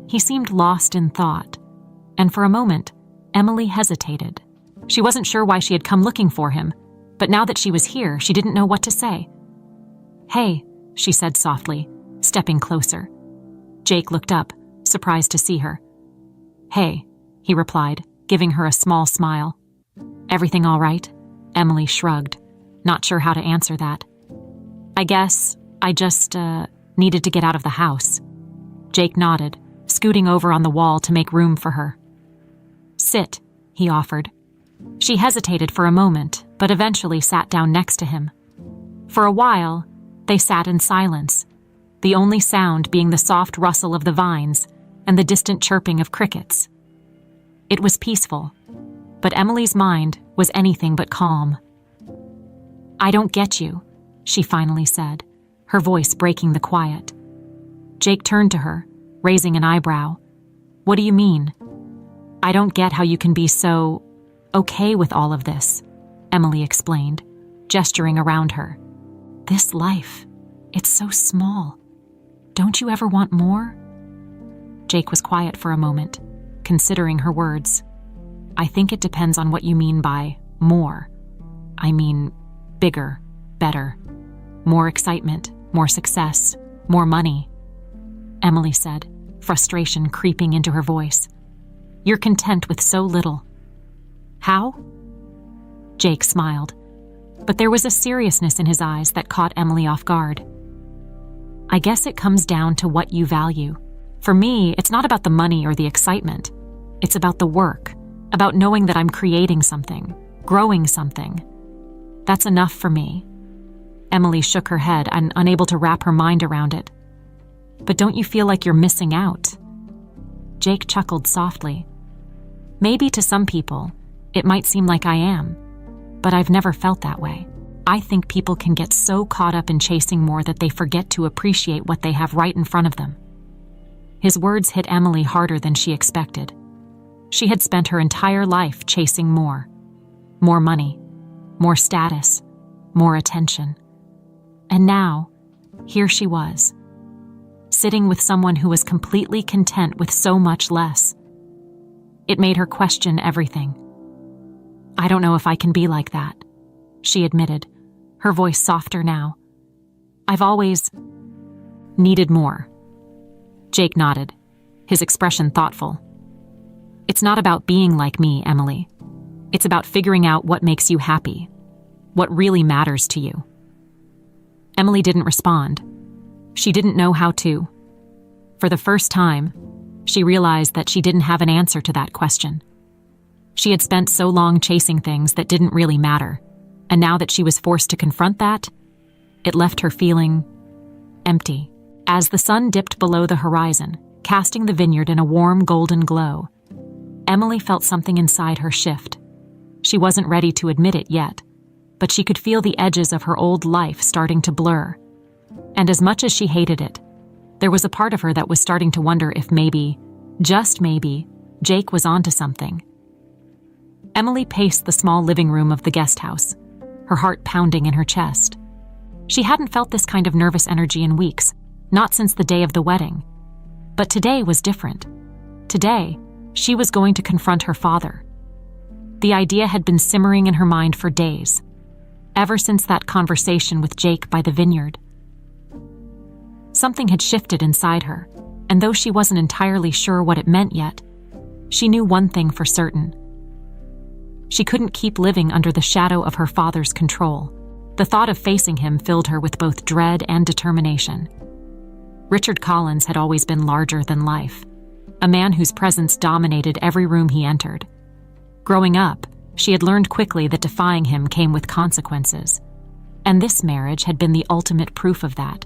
He seemed lost in thought, and for a moment, Emily hesitated. She wasn't sure why she had come looking for him, but now that she was here, she didn't know what to say. "Hey," she said softly, stepping closer. Jake looked up, surprised to see her. "Hey," he replied, giving her a small smile. "Everything all right?" Emily shrugged, not sure how to answer that. "I guess I just, needed to get out of the house." Jake nodded, scooting over on the wall to make room for her. "Sit," he offered. She hesitated for a moment, but eventually sat down next to him. For a while, they sat in silence, the only sound being the soft rustle of the vines and the distant chirping of crickets. It was peaceful, but Emily's mind was anything but calm. "I don't get you," she finally said, her voice breaking the quiet. Jake turned to her, raising an eyebrow. "What do you mean?" "I don't get how you can be so okay with all of this," Emily explained, gesturing around her. "This life, it's so small. Don't you ever want more?" Jake was quiet for a moment, considering her words. "I think it depends on what you mean by more. I mean, bigger, better, more excitement, more success, more money," Emily said, frustration creeping into her voice. "You're content with so little." "How?" Jake smiled, but there was a seriousness in his eyes that caught Emily off guard. "I guess it comes down to what you value. For me, it's not about the money or the excitement. It's about the work, about knowing that I'm creating something, growing something. That's enough for me." Emily shook her head, unable to wrap her mind around it. "But don't you feel like you're missing out?" Jake chuckled softly. "Maybe to some people, it might seem like I am, but I've never felt that way. I think people can get so caught up in chasing more that they forget to appreciate what they have right in front of them." His words hit Emily harder than she expected. She had spent her entire life chasing more. More money, more status, more attention. And now, here she was, sitting with someone who was completely content with so much less. It made her question everything. "I don't know if I can be like that," she admitted, her voice softer now. "I've always needed more." Jake nodded, his expression thoughtful. "It's not about being like me, Emily. It's about figuring out what makes you happy, what really matters to you." Emily didn't respond. She didn't know how to. For the first time, she realized that she didn't have an answer to that question. She had spent so long chasing things that didn't really matter, and now that she was forced to confront that, it left her feeling empty. As the sun dipped below the horizon, casting the vineyard in a warm golden glow, Emily felt something inside her shift. She wasn't ready to admit it yet, but she could feel the edges of her old life starting to blur. And as much as she hated it, there was a part of her that was starting to wonder if maybe, just maybe, Jake was onto something. Emily paced the small living room of the guest house, her heart pounding in her chest. She hadn't felt this kind of nervous energy in weeks, not since the day of the wedding. But today was different. Today, she was going to confront her father. The idea had been simmering in her mind for days, ever since that conversation with Jake by the vineyard. Something had shifted inside her, and though she wasn't entirely sure what it meant yet, she knew one thing for certain. She couldn't keep living under the shadow of her father's control. The thought of facing him filled her with both dread and determination. Richard Collins had always been larger than life, a man whose presence dominated every room he entered. Growing up, she had learned quickly that defying him came with consequences, and this marriage had been the ultimate proof of that.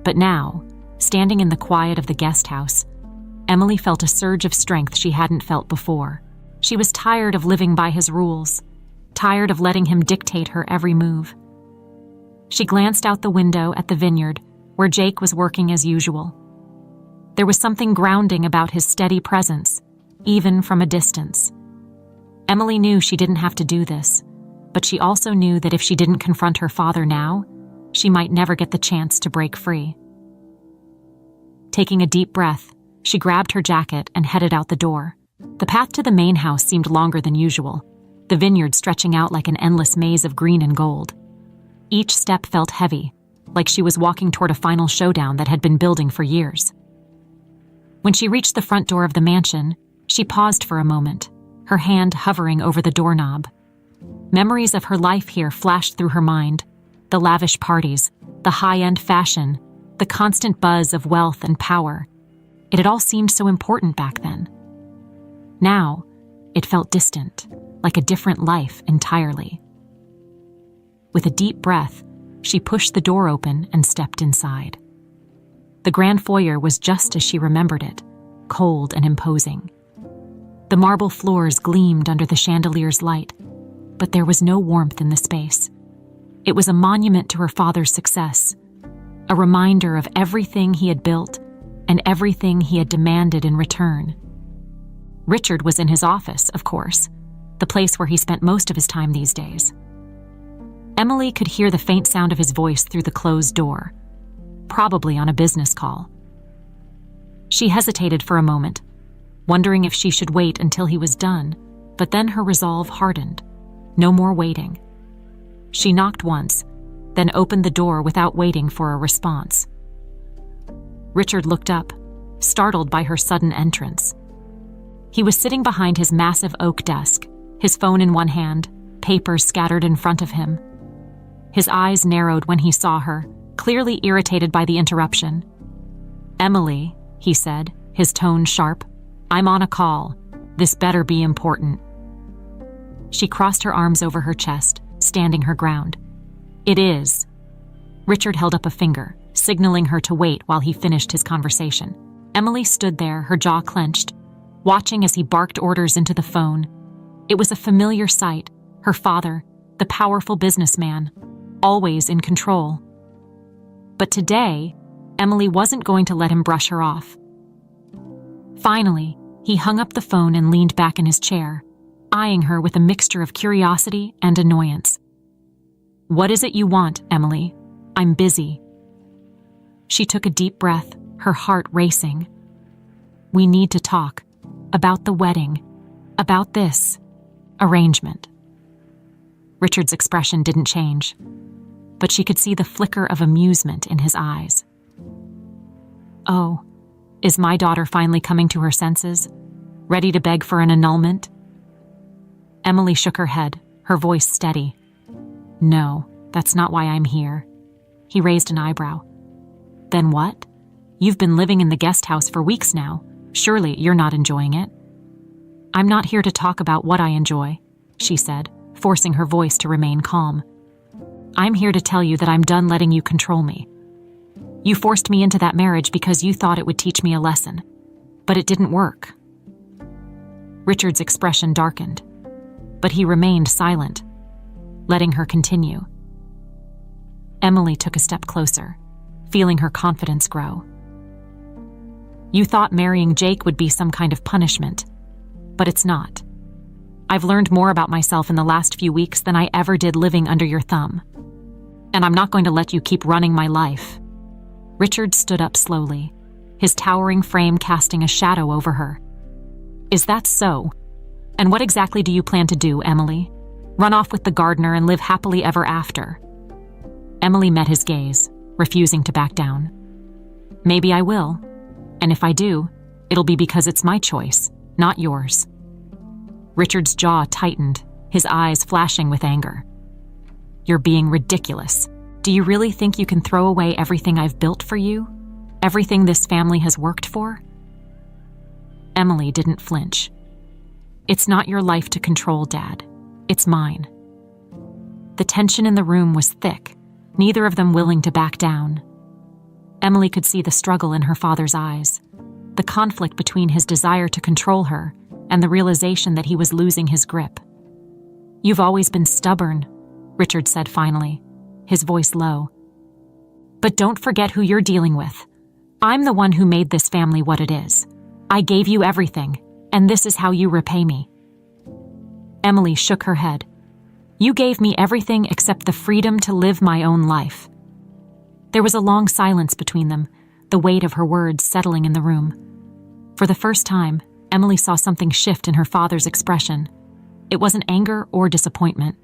But now, standing in the quiet of the guest house, Emily felt a surge of strength she hadn't felt before. She was tired of living by his rules, tired of letting him dictate her every move. She glanced out the window at the vineyard, where Jake was working as usual. There was something grounding about his steady presence, even from a distance. Emily knew she didn't have to do this, but she also knew that if she didn't confront her father now, she might never get the chance to break free. Taking a deep breath, she grabbed her jacket and headed out the door. The path to the main house seemed longer than usual, the vineyard stretching out like an endless maze of green and gold. Each step felt heavy, like she was walking toward a final showdown that had been building for years. When she reached the front door of the mansion, she paused for a moment, her hand hovering over the doorknob. Memories of her life here flashed through her mind, the lavish parties, the high-end fashion, the constant buzz of wealth and power. It had all seemed so important back then. Now, it felt distant, like a different life entirely. With a deep breath, she pushed the door open and stepped inside. The grand foyer was just as she remembered it, cold and imposing. The marble floors gleamed under the chandelier's light, but there was no warmth in the space. It was a monument to her father's success, a reminder of everything he had built and everything he had demanded in return. Richard was in his office, of course, the place where he spent most of his time these days. Emily could hear the faint sound of his voice through the closed door, probably on a business call. She hesitated for a moment, wondering if she should wait until he was done, but then her resolve hardened. No more waiting. She knocked once, then opened the door without waiting for a response. Richard looked up, startled by her sudden entrance. He was sitting behind his massive oak desk, his phone in one hand, papers scattered in front of him. His eyes narrowed when he saw her, clearly irritated by the interruption. "Emily," he said, his tone sharp, "I'm on a call. This better be important." She crossed her arms over her chest, standing her ground. "It is." Richard held up a finger, signaling her to wait while he finished his conversation. Emily stood there, her jaw clenched, watching as he barked orders into the phone. It was a familiar sight, her father, the powerful businessman, always in control. But today, Emily wasn't going to let him brush her off. Finally, he hung up the phone and leaned back in his chair, eyeing her with a mixture of curiosity and annoyance. "What is it you want, Emily? I'm busy." She took a deep breath, her heart racing. "We need to talk. About the wedding. About this arrangement." Richard's expression didn't change, but she could see the flicker of amusement in his eyes. "Oh, Is my daughter finally coming to her senses, ready to beg for an annulment? Emily shook her head, her voice steady. No, that's not why I'm here. He raised an eyebrow. Then what? You've been living in the guest house for weeks now. Surely you're not enjoying it. I'm not here to talk about what I enjoy, she said, forcing her voice to remain calm. I'm here to tell you that I'm done letting you control me. You forced me into that marriage because you thought it would teach me a lesson. But it didn't work. Richard's expression darkened, but he remained silent, letting her continue. Emily took a step closer, feeling her confidence grow. You thought marrying Jake would be some kind of punishment, but it's not. I've learned more about myself in the last few weeks than I ever did living under your thumb. And I'm not going to let you keep running my life. Richard stood up slowly, his towering frame casting a shadow over her. Is that so? And what exactly do you plan to do, Emily? Run off with the gardener and live happily ever after? Emily met his gaze, refusing to back down. Maybe I will. And if I do, it'll be because it's my choice, not yours. Richard's jaw tightened, his eyes flashing with anger. You're being ridiculous. Do you really think you can throw away everything I've built for you? Everything this family has worked for? Emily didn't flinch. It's not your life to control, Dad. It's mine. The tension in the room was thick, neither of them willing to back down. Emily could see the struggle in her father's eyes, the conflict between his desire to control her and the realization that he was losing his grip. You've always been stubborn, Richard said finally, his voice low. But don't forget who you're dealing with. I'm the one who made this family what it is. I gave you everything, and this is how you repay me. Emily shook her head. You gave me everything except the freedom to live my own life. There was a long silence between them, the weight of her words settling in the room. For the first time, Emily saw something shift in her father's expression. It wasn't anger or disappointment.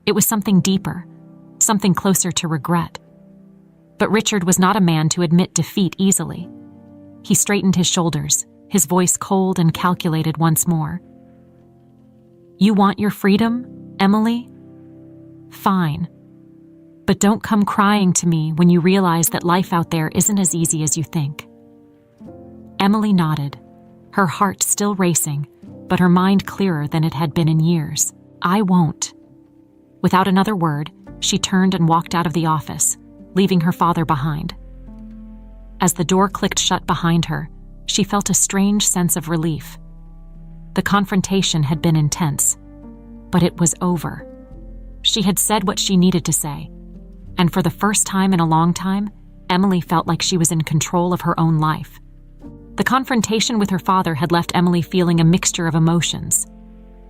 It was something deeper, something closer to regret. But Richard was not a man to admit defeat easily. He straightened his shoulders, his voice cold and calculated once more. You want your freedom, Emily? Fine. But don't come crying to me when you realize that life out there isn't as easy as you think. Emily nodded, her heart still racing, but her mind clearer than it had been in years. I won't. Without another word, she turned and walked out of the office, leaving her father behind. As the door clicked shut behind her, she felt a strange sense of relief. The confrontation had been intense, but it was over. She had said what she needed to say, and for the first time in a long time, Emily felt like she was in control of her own life. The confrontation with her father had left Emily feeling a mixture of emotions: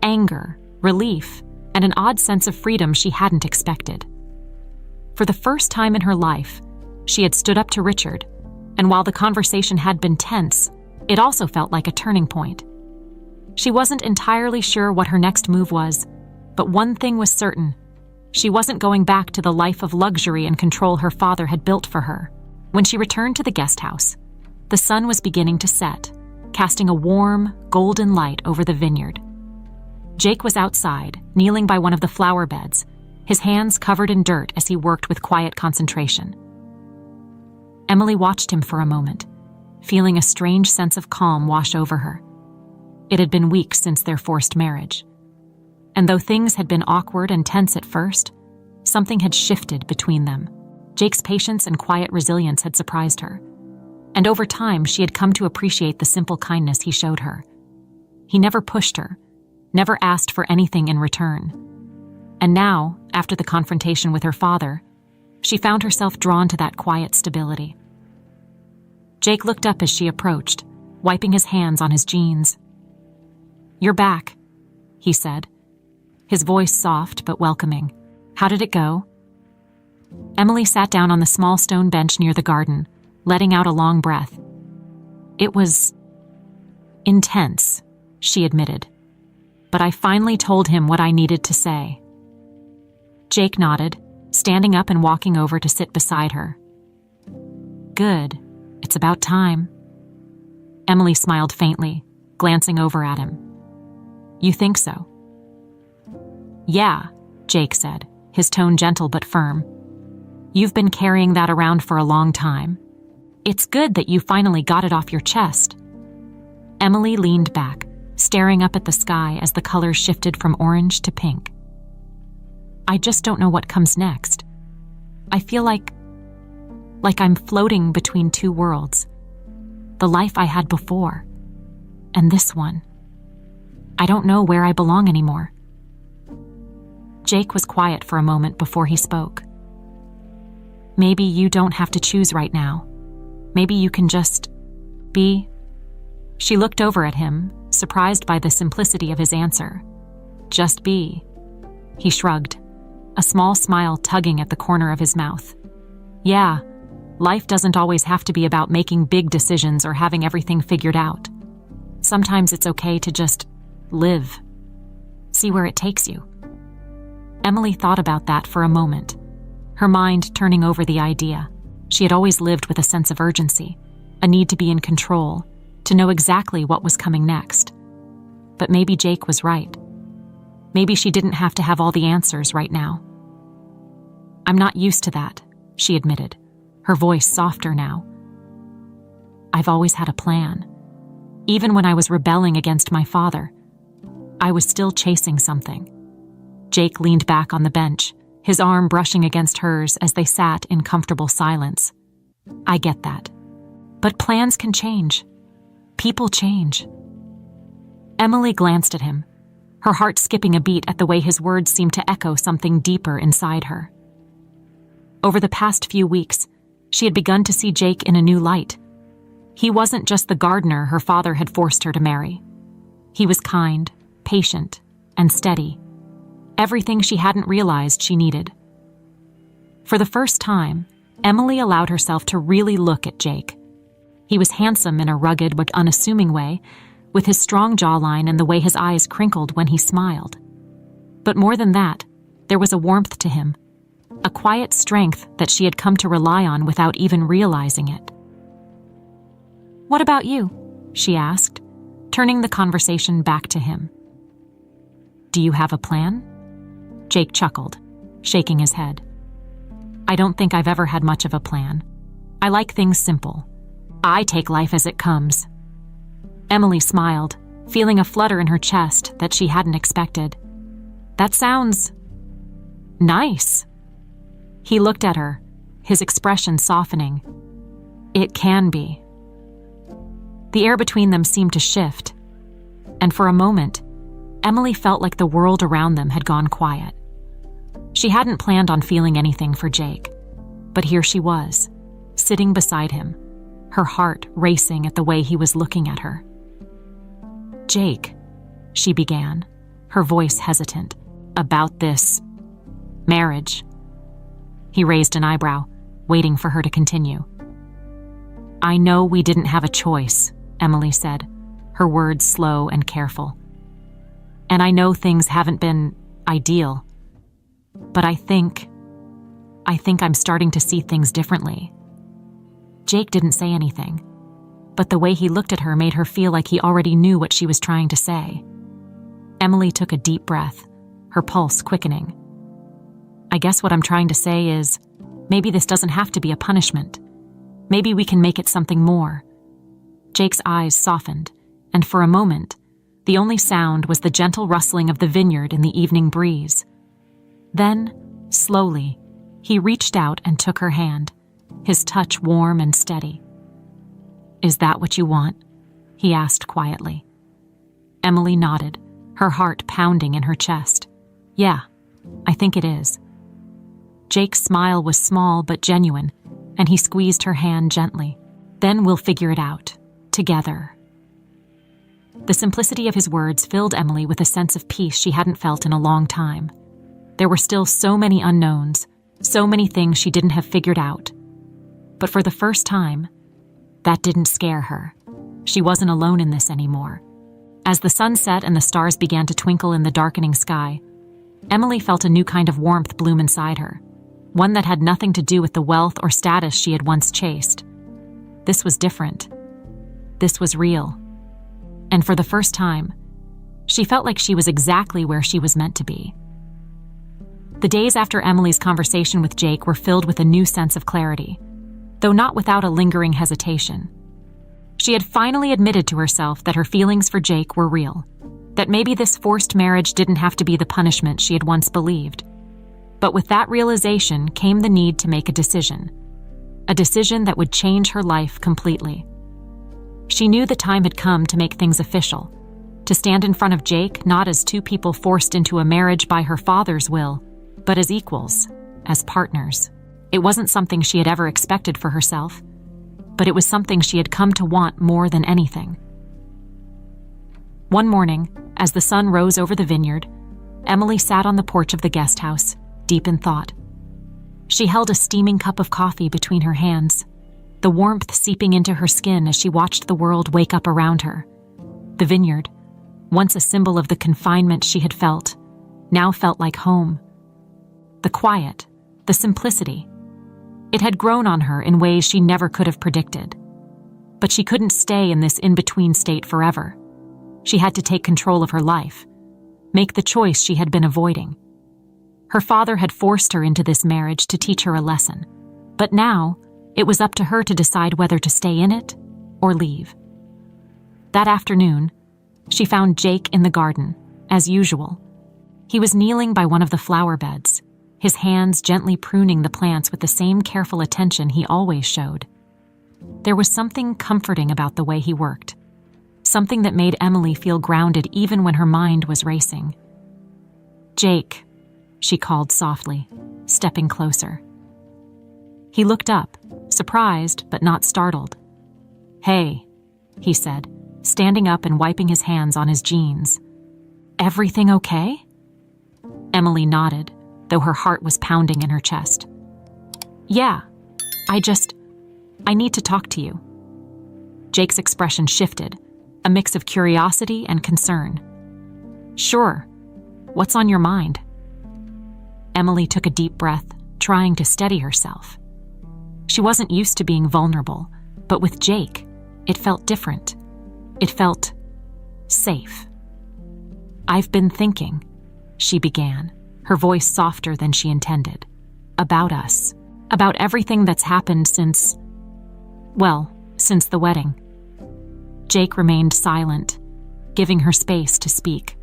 anger, relief, and an odd sense of freedom she hadn't expected. For the first time in her life, she had stood up to Richard, and while the conversation had been tense, it also felt like a turning point. She wasn't entirely sure what her next move was, but one thing was certain: she wasn't going back to the life of luxury and control her father had built for her. When she returned to the guest house, the sun was beginning to set, casting a warm, golden light over the vineyard. Jake was outside, kneeling by one of the flower beds, his hands covered in dirt as he worked with quiet concentration. Emily watched him for a moment, feeling a strange sense of calm wash over her. It had been weeks since their forced marriage. And though things had been awkward and tense at first, something had shifted between them. Jake's patience and quiet resilience had surprised her. And over time, she had come to appreciate the simple kindness he showed her. He never pushed her, never asked for anything in return. And now, after the confrontation with her father, she found herself drawn to that quiet stability. Jake looked up as she approached, wiping his hands on his jeans. "You're back," he said, his voice soft but welcoming. "How did it go?" Emily sat down on the small stone bench near the garden, letting out a long breath. "It was intense," she admitted, "but I finally told him what I needed to say." Jake nodded, standing up and walking over to sit beside her. "Good. It's about time." Emily smiled faintly, glancing over at him. You think so? Yeah, Jake said, his tone gentle but firm. You've been carrying that around for a long time. It's good that you finally got it off your chest. Emily leaned back, staring up at the sky as the colors shifted from orange to pink. I just don't know what comes next. I feel like I'm floating between two worlds. The life I had before, and this one. I don't know where I belong anymore. Jake was quiet for a moment before he spoke. Maybe you don't have to choose right now. Maybe you can just be. She looked over at him, surprised by the simplicity of his answer. Just be. He shrugged, a small smile tugging at the corner of his mouth. Yeah, life doesn't always have to be about making big decisions or having everything figured out. Sometimes it's okay to just live. See where it takes you. Emily thought about that for a moment, her mind turning over the idea. She had always lived with a sense of urgency, a need to be in control, to know exactly what was coming next. But maybe Jake was right. Maybe she didn't have to have all the answers right now. I'm not used to that, she admitted, her voice softer now. I've always had a plan. Even when I was rebelling against my father, I was still chasing something. Jake leaned back on the bench, his arm brushing against hers as they sat in comfortable silence. I get that. But plans can change. People change. Emily glanced at him, her heart skipping a beat at the way his words seemed to echo something deeper inside her. Over the past few weeks, she had begun to see Jake in a new light. He wasn't just the gardener her father had forced her to marry. He was kind, patient, and steady. Everything she hadn't realized she needed. For the first time, Emily allowed herself to really look at Jake. He was handsome in a rugged but unassuming way, with his strong jawline and the way his eyes crinkled when he smiled. But more than that, there was a warmth to him, a quiet strength that she had come to rely on without even realizing it. What about you? She asked, turning the conversation back to him. Do you have a plan? Jake chuckled, shaking his head. I don't think I've ever had much of a plan. I like things simple. I take life as it comes. Emily smiled, feeling a flutter in her chest that she hadn't expected. That sounds nice. He looked at her, his expression softening. It can be. The air between them seemed to shift, and for a moment, Emily felt like the world around them had gone quiet. She hadn't planned on feeling anything for Jake, but here she was, sitting beside him, her heart racing at the way he was looking at her. Jake, she began, her voice hesitant, about this marriage. He raised an eyebrow, waiting for her to continue. I know we didn't have a choice, Emily said, her words slow and careful. And I know things haven't been ideal, but I think I'm starting to see things differently. Jake didn't say anything, but the way he looked at her made her feel like he already knew what she was trying to say. Emily took a deep breath, her pulse quickening. I guess what I'm trying to say is, maybe this doesn't have to be a punishment. Maybe we can make it something more. Jake's eyes softened, and for a moment, the only sound was the gentle rustling of the vineyard in the evening breeze. Then, slowly, he reached out and took her hand, his touch warm and steady. Is that what you want? He asked quietly. Emily nodded, her heart pounding in her chest. Yeah, I think it is. Jake's smile was small but genuine, and he squeezed her hand gently. Then we'll figure it out, together. The simplicity of his words filled Emily with a sense of peace she hadn't felt in a long time. There were still so many unknowns, so many things she didn't have figured out. But for the first time, that didn't scare her. She wasn't alone in this anymore. As the sun set and the stars began to twinkle in the darkening sky, Emily felt a new kind of warmth bloom inside her, one that had nothing to do with the wealth or status she had once chased. This was different. this was real. And for the first time, she felt like she was exactly where she was meant to be. The days after Emily's conversation with Jake were filled with a new sense of clarity, though not without a lingering hesitation. She had finally admitted to herself that her feelings for Jake were real, that maybe this forced marriage didn't have to be the punishment she had once believed. But with that realization came the need to make a decision that would change her life completely. She knew the time had come to make things official, to stand in front of Jake not as two people forced into a marriage by her father's will, but as equals, as partners. It wasn't something she had ever expected for herself, but it was something she had come to want more than anything. One morning, as the sun rose over the vineyard, Emily sat on the porch of the guest house, deep in thought. She held a steaming cup of coffee between her hands, the warmth seeping into her skin as she watched the world wake up around her. The vineyard, once a symbol of the confinement she had felt, now felt like home. The quiet, the simplicity. It had grown on her in ways she never could have predicted. But she couldn't stay in this in-between state forever. She had to take control of her life, make the choice she had been avoiding. Her father had forced her into this marriage to teach her a lesson, but now it was up to her to decide whether to stay in it or leave. That afternoon, she found Jake in the garden, as usual. He was kneeling by one of the flower beds, his hands gently pruning the plants with the same careful attention he always showed. There was something comforting about the way he worked, something that made Emily feel grounded even when her mind was racing. "Jake," she called softly, stepping closer. He looked up, surprised but not startled. "Hey," he said, standing up and wiping his hands on his jeans. "Everything okay?" Emily nodded, though her heart was pounding in her chest. "Yeah, I need to talk to you." Jake's expression shifted, a mix of curiosity and concern. "Sure. What's on your mind?" Emily took a deep breath, trying to steady herself. She wasn't used to being vulnerable, but with Jake, it felt different. It felt safe. "I've been thinking," she began, her voice softer than she intended, "about us, about everything that's happened since the wedding." Jake remained silent, giving her space to speak.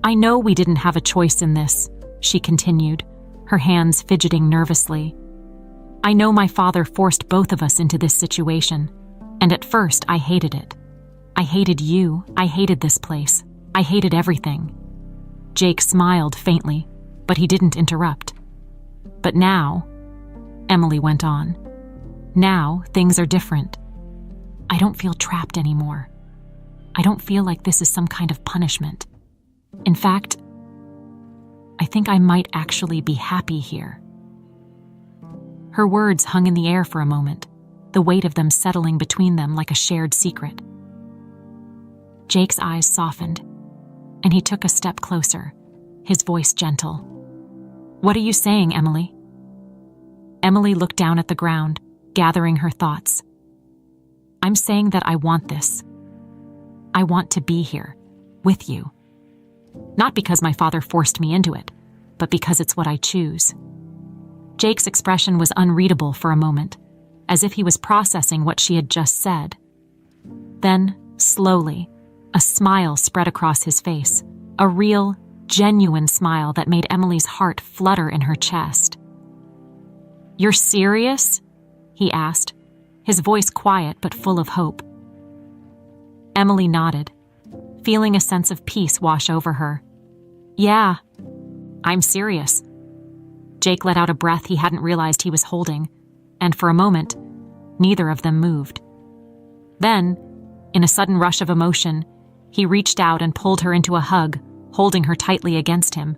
"I know we didn't have a choice in this," she continued, her hands fidgeting nervously. "I know my father forced both of us into this situation, and at first I hated it. I hated you, I hated this place, I hated everything." Jake smiled faintly, but he didn't interrupt. "But now," Emily went on, "now things are different. I don't feel trapped anymore. I don't feel like this is some kind of punishment. In fact, I think I might actually be happy here." Her words hung in the air for a moment, the weight of them settling between them like a shared secret. Jake's eyes softened, and he took a step closer, his voice gentle. "What are you saying, Emily?" Emily looked down at the ground, gathering her thoughts. "I'm saying that I want this. I want to be here, with you. Not because my father forced me into it, but because it's what I choose." Jake's expression was unreadable for a moment, as if he was processing what she had just said. Then, slowly, a smile spread across his face, a real, genuine smile that made Emily's heart flutter in her chest. "You're serious?" he asked, his voice quiet but full of hope. Emily nodded, feeling a sense of peace wash over her. "Yeah, I'm serious." Jake let out a breath he hadn't realized he was holding, and for a moment, neither of them moved. Then, in a sudden rush of emotion, he reached out and pulled her into a hug, holding her tightly against him.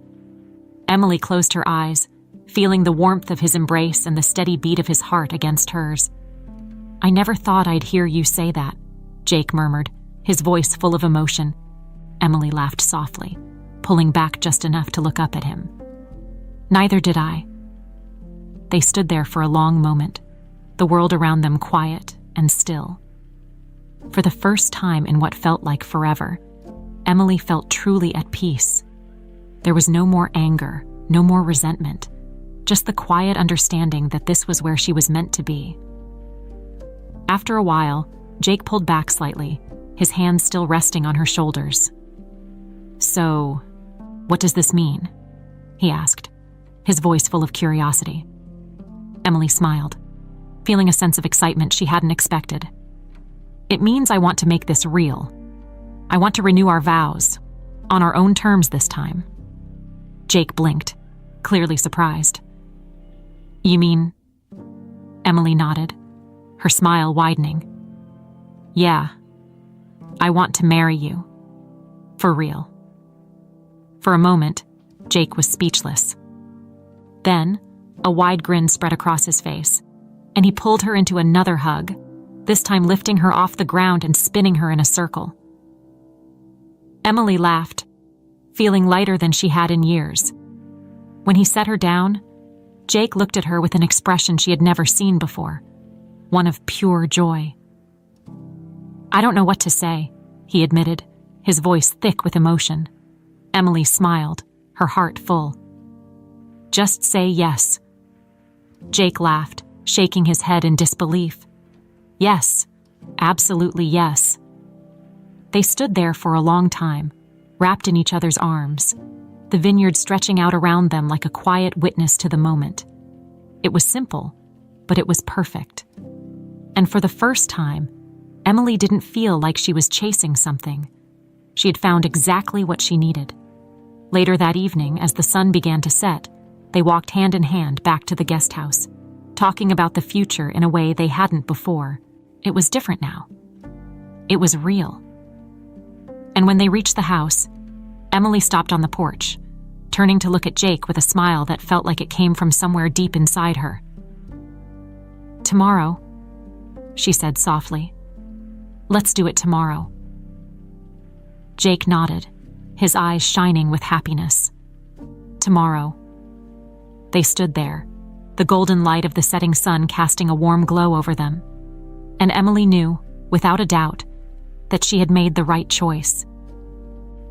Emily closed her eyes, feeling the warmth of his embrace and the steady beat of his heart against hers. "I never thought I'd hear you say that," Jake murmured, his voice full of emotion. Emily laughed softly, pulling back just enough to look up at him. "Neither did I." They stood there for a long moment, the world around them quiet and still. For the first time in what felt like forever, Emily felt truly at peace. There was no more anger, no more resentment, just the quiet understanding that this was where she was meant to be. After a while, Jake pulled back slightly, his hands still resting on her shoulders. "So, what does this mean?" he asked, his voice full of curiosity. Emily smiled, feeling a sense of excitement she hadn't expected. "It means I want to make this real. I want to renew our vows, on our own terms this time." Jake blinked, clearly surprised. "You mean?" Emily nodded, her smile widening. "Yeah, I want to marry you. For real." For a moment, Jake was speechless. Then, a wide grin spread across his face, and he pulled her into another hug, this time lifting her off the ground and spinning her in a circle. Emily laughed, feeling lighter than she had in years. When he set her down, Jake looked at her with an expression she had never seen before, one of pure joy. "I don't know what to say," he admitted, his voice thick with emotion. Emily smiled, her heart full. "Just say yes." Jake laughed, shaking his head in disbelief. "Yes, absolutely yes." They stood there for a long time, wrapped in each other's arms, the vineyard stretching out around them like a quiet witness to the moment. It was simple, but it was perfect. And for the first time, Emily didn't feel like she was chasing something. She had found exactly what she needed. Later that evening, as the sun began to set, they walked hand in hand back to the guest house, talking about the future in a way they hadn't before. It was different now. It was real. And when they reached the house, Emily stopped on the porch, turning to look at Jake with a smile that felt like it came from somewhere deep inside her. "Tomorrow," she said softly. "Let's do it tomorrow." Jake nodded, his eyes shining with happiness. Tomorrow. They stood there, the golden light of the setting sun casting a warm glow over them. And Emily knew, without a doubt, that she had made the right choice.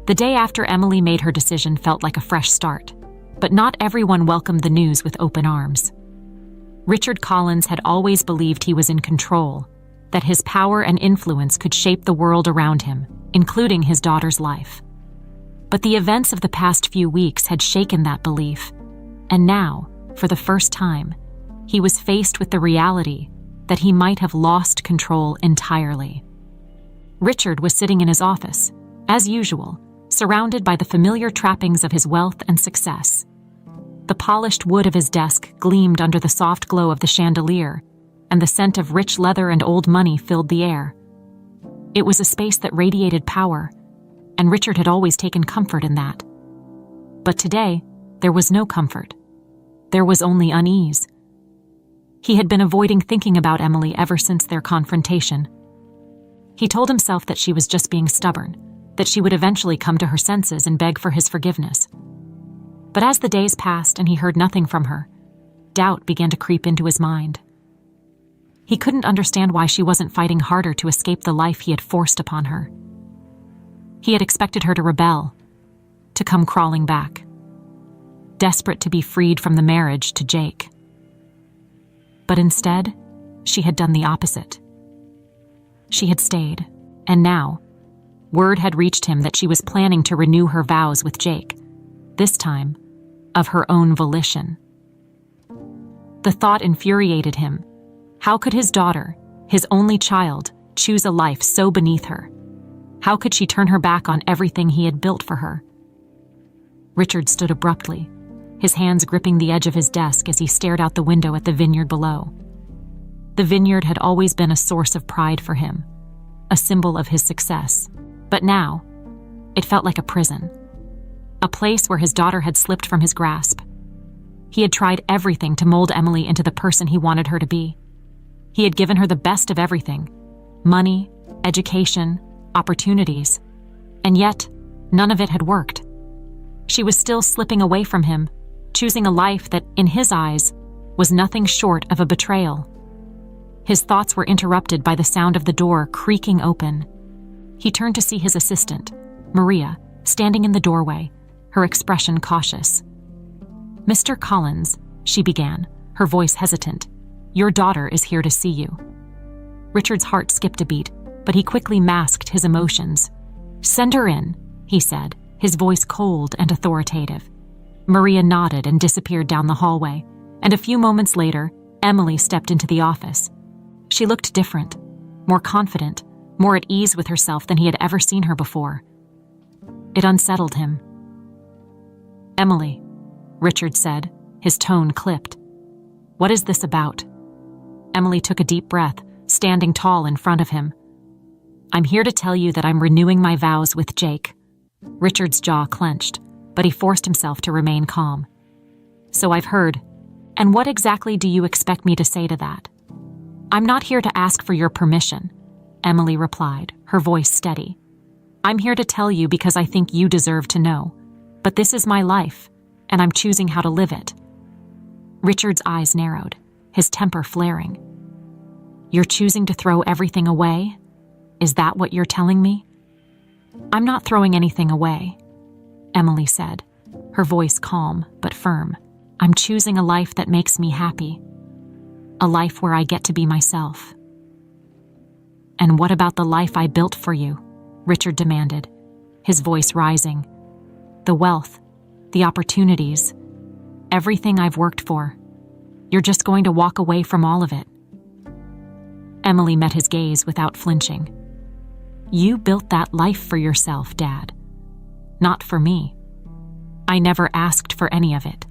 The day after Emily made her decision felt like a fresh start, but not everyone welcomed the news with open arms. Richard Collins had always believed he was in control, that his power and influence could shape the world around him, including his daughter's life. But the events of the past few weeks had shaken that belief, and now, for the first time, he was faced with the reality that he might have lost control entirely. Richard was sitting in his office, as usual, surrounded by the familiar trappings of his wealth and success. The polished wood of his desk gleamed under the soft glow of the chandelier, and the scent of rich leather and old money filled the air. It was a space that radiated power, and Richard had always taken comfort in that. But today, there was no comfort. There was only unease. He had been avoiding thinking about Emily ever since their confrontation. He told himself that she was just being stubborn, that she would eventually come to her senses and beg for his forgiveness. But as the days passed and he heard nothing from her, doubt began to creep into his mind. He couldn't understand why she wasn't fighting harder to escape the life he had forced upon her. He had expected her to rebel, to come crawling back, desperate to be freed from the marriage to Jake. But instead, she had done the opposite. She had stayed, and now, word had reached him that she was planning to renew her vows with Jake, this time, of her own volition. The thought infuriated him. How could his daughter, his only child, choose a life so beneath her? How could she turn her back on everything he had built for her? Richard stood abruptly, his hands gripping the edge of his desk as he stared out the window at the vineyard below. The vineyard had always been a source of pride for him, a symbol of his success. But now, it felt like a prison, a place where his daughter had slipped from his grasp. He had tried everything to mold Emily into the person he wanted her to be. He had given her the best of everything: money, education, opportunities. And yet, none of it had worked. She was still slipping away from him, choosing a life that, in his eyes, was nothing short of a betrayal. His thoughts were interrupted by the sound of the door creaking open. He turned to see his assistant, Maria, standing in the doorway, her expression cautious. "Mr. Collins," she began, her voice hesitant, "your daughter is here to see you." Richard's heart skipped a beat, but he quickly masked his emotions. "Send her in," he said, his voice cold and authoritative. Maria nodded and disappeared down the hallway, and a few moments later, Emily stepped into the office. She looked different, more confident, more at ease with herself than he had ever seen her before. It unsettled him. "Emily," Richard said, his tone clipped. "What is this about?" Emily took a deep breath, standing tall in front of him. "I'm here to tell you that I'm renewing my vows with Jake." Richard's jaw clenched, but he forced himself to remain calm. "So I've heard. And what exactly do you expect me to say to that?" "I'm not here to ask for your permission," Emily replied, her voice steady. "I'm here to tell you because I think you deserve to know. But this is my life, and I'm choosing how to live it." Richard's eyes narrowed, his temper flaring. "You're choosing to throw everything away? Is that what you're telling me?" "I'm not throwing anything away," Emily said, her voice calm but firm. "I'm choosing a life that makes me happy. A life where I get to be myself." "And what about the life I built for you?" Richard demanded, his voice rising. "The wealth, the opportunities, everything I've worked for. You're just going to walk away from all of it." Emily met his gaze without flinching. "You built that life for yourself, Dad. Not for me. I never asked for any of it."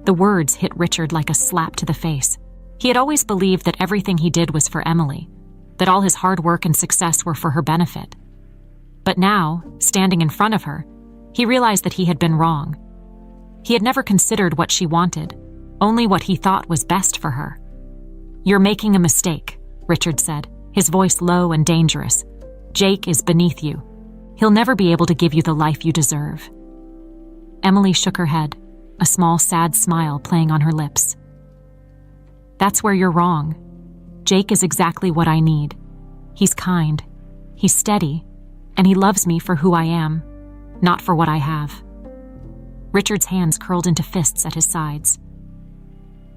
The words hit Richard like a slap to the face. He had always believed that everything he did was for Emily, that all his hard work and success were for her benefit. But now, standing in front of her, he realized that he had been wrong. He had never considered what she wanted, only what he thought was best for her. "You're making a mistake," Richard said, his voice low and dangerous. "Jake is beneath you. He'll never be able to give you the life you deserve." Emily shook her head, a small sad smile playing on her lips. "That's where you're wrong. Jake is exactly what I need. He's kind, he's steady, and he loves me for who I am, not for what I have." Richard's hands curled into fists at his sides.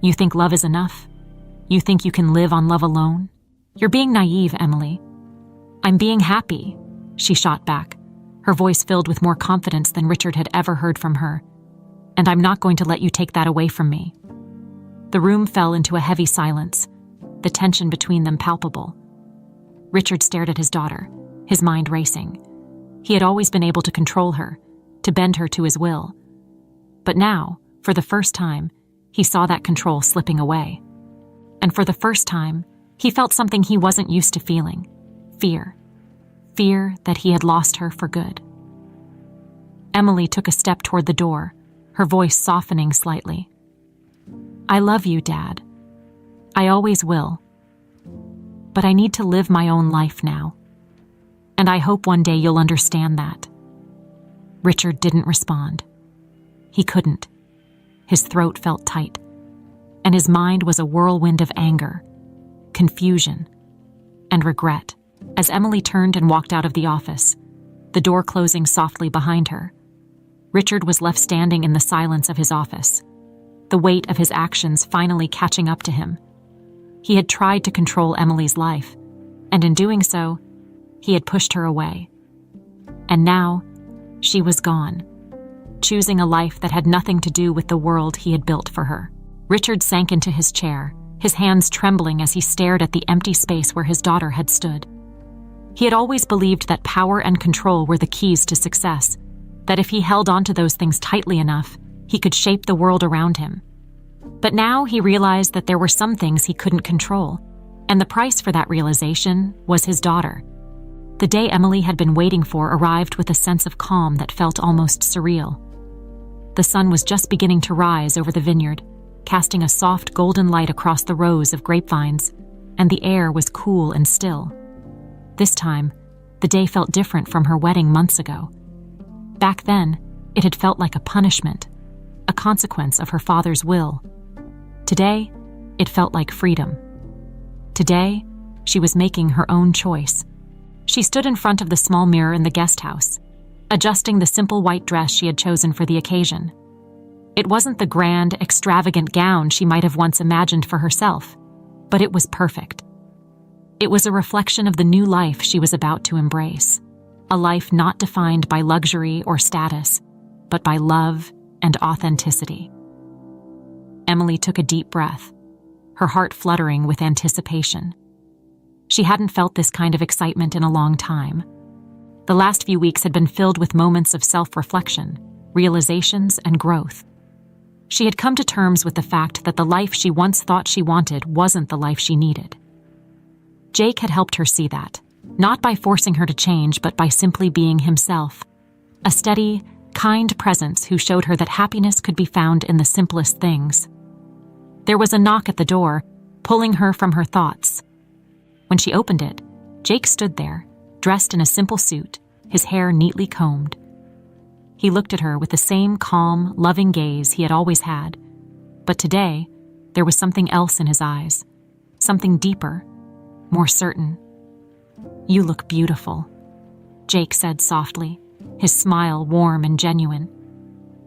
"You think love is enough? You think you can live on love alone? You're being naive, Emily." "I'm being happy," she shot back, her voice filled with more confidence than Richard had ever heard from her. "And I'm not going to let you take that away from me." The room fell into a heavy silence, the tension between them palpable. Richard stared at his daughter, his mind racing. He had always been able to control her, to bend her to his will. But now, for the first time, he saw that control slipping away. And for the first time, he felt something he wasn't used to feeling: fear. Fear that he had lost her for good. Emily took a step toward the door, her voice softening slightly. "I love you, Dad. I always will. But I need to live my own life now. And I hope one day you'll understand that." Richard didn't respond. He couldn't. His throat felt tight, and his mind was a whirlwind of anger, confusion, and regret as Emily turned and walked out of the office, the door closing softly behind her. Richard was left standing in the silence of his office, the weight of his actions finally catching up to him. He had tried to control Emily's life, and in doing so, he had pushed her away. And now, she was gone, choosing a life that had nothing to do with the world he had built for her. Richard sank into his chair, his hands trembling as he stared at the empty space where his daughter had stood. He had always believed that power and control were the keys to success, that if he held on to those things tightly enough, he could shape the world around him. But now he realized that there were some things he couldn't control, and the price for that realization was his daughter. The day Emily had been waiting for arrived with a sense of calm that felt almost surreal. The sun was just beginning to rise over the vineyard, casting a soft golden light across the rows of grapevines, and the air was cool and still. This time, the day felt different from her wedding months ago. Back then, it had felt like a punishment, a consequence of her father's will. Today, it felt like freedom, Today, she was making her own choice. She stood in front of the small mirror in the guest house, adjusting the simple white dress she had chosen for the occasion. It wasn't the grand, extravagant gown she might have once imagined for herself, but it was perfect. It was a reflection of the new life she was about to embrace, a life not defined by luxury or status, but by love and authenticity. Emily took a deep breath, her heart fluttering with anticipation. She hadn't felt this kind of excitement in a long time. The last few weeks had been filled with moments of self-reflection, realizations, and growth. She had come to terms with the fact that the life she once thought she wanted wasn't the life she needed. Jake had helped her see that, not by forcing her to change, but by simply being himself, a steady, kind presence who showed her that happiness could be found in the simplest things. There was a knock at the door, pulling her from her thoughts. When she opened it, Jake stood there, dressed in a simple suit, his hair neatly combed. He looked at her with the same calm, loving gaze he had always had, but today, there was something else in his eyes, something deeper, more certain. "You look beautiful," Jake said softly, his smile warm and genuine.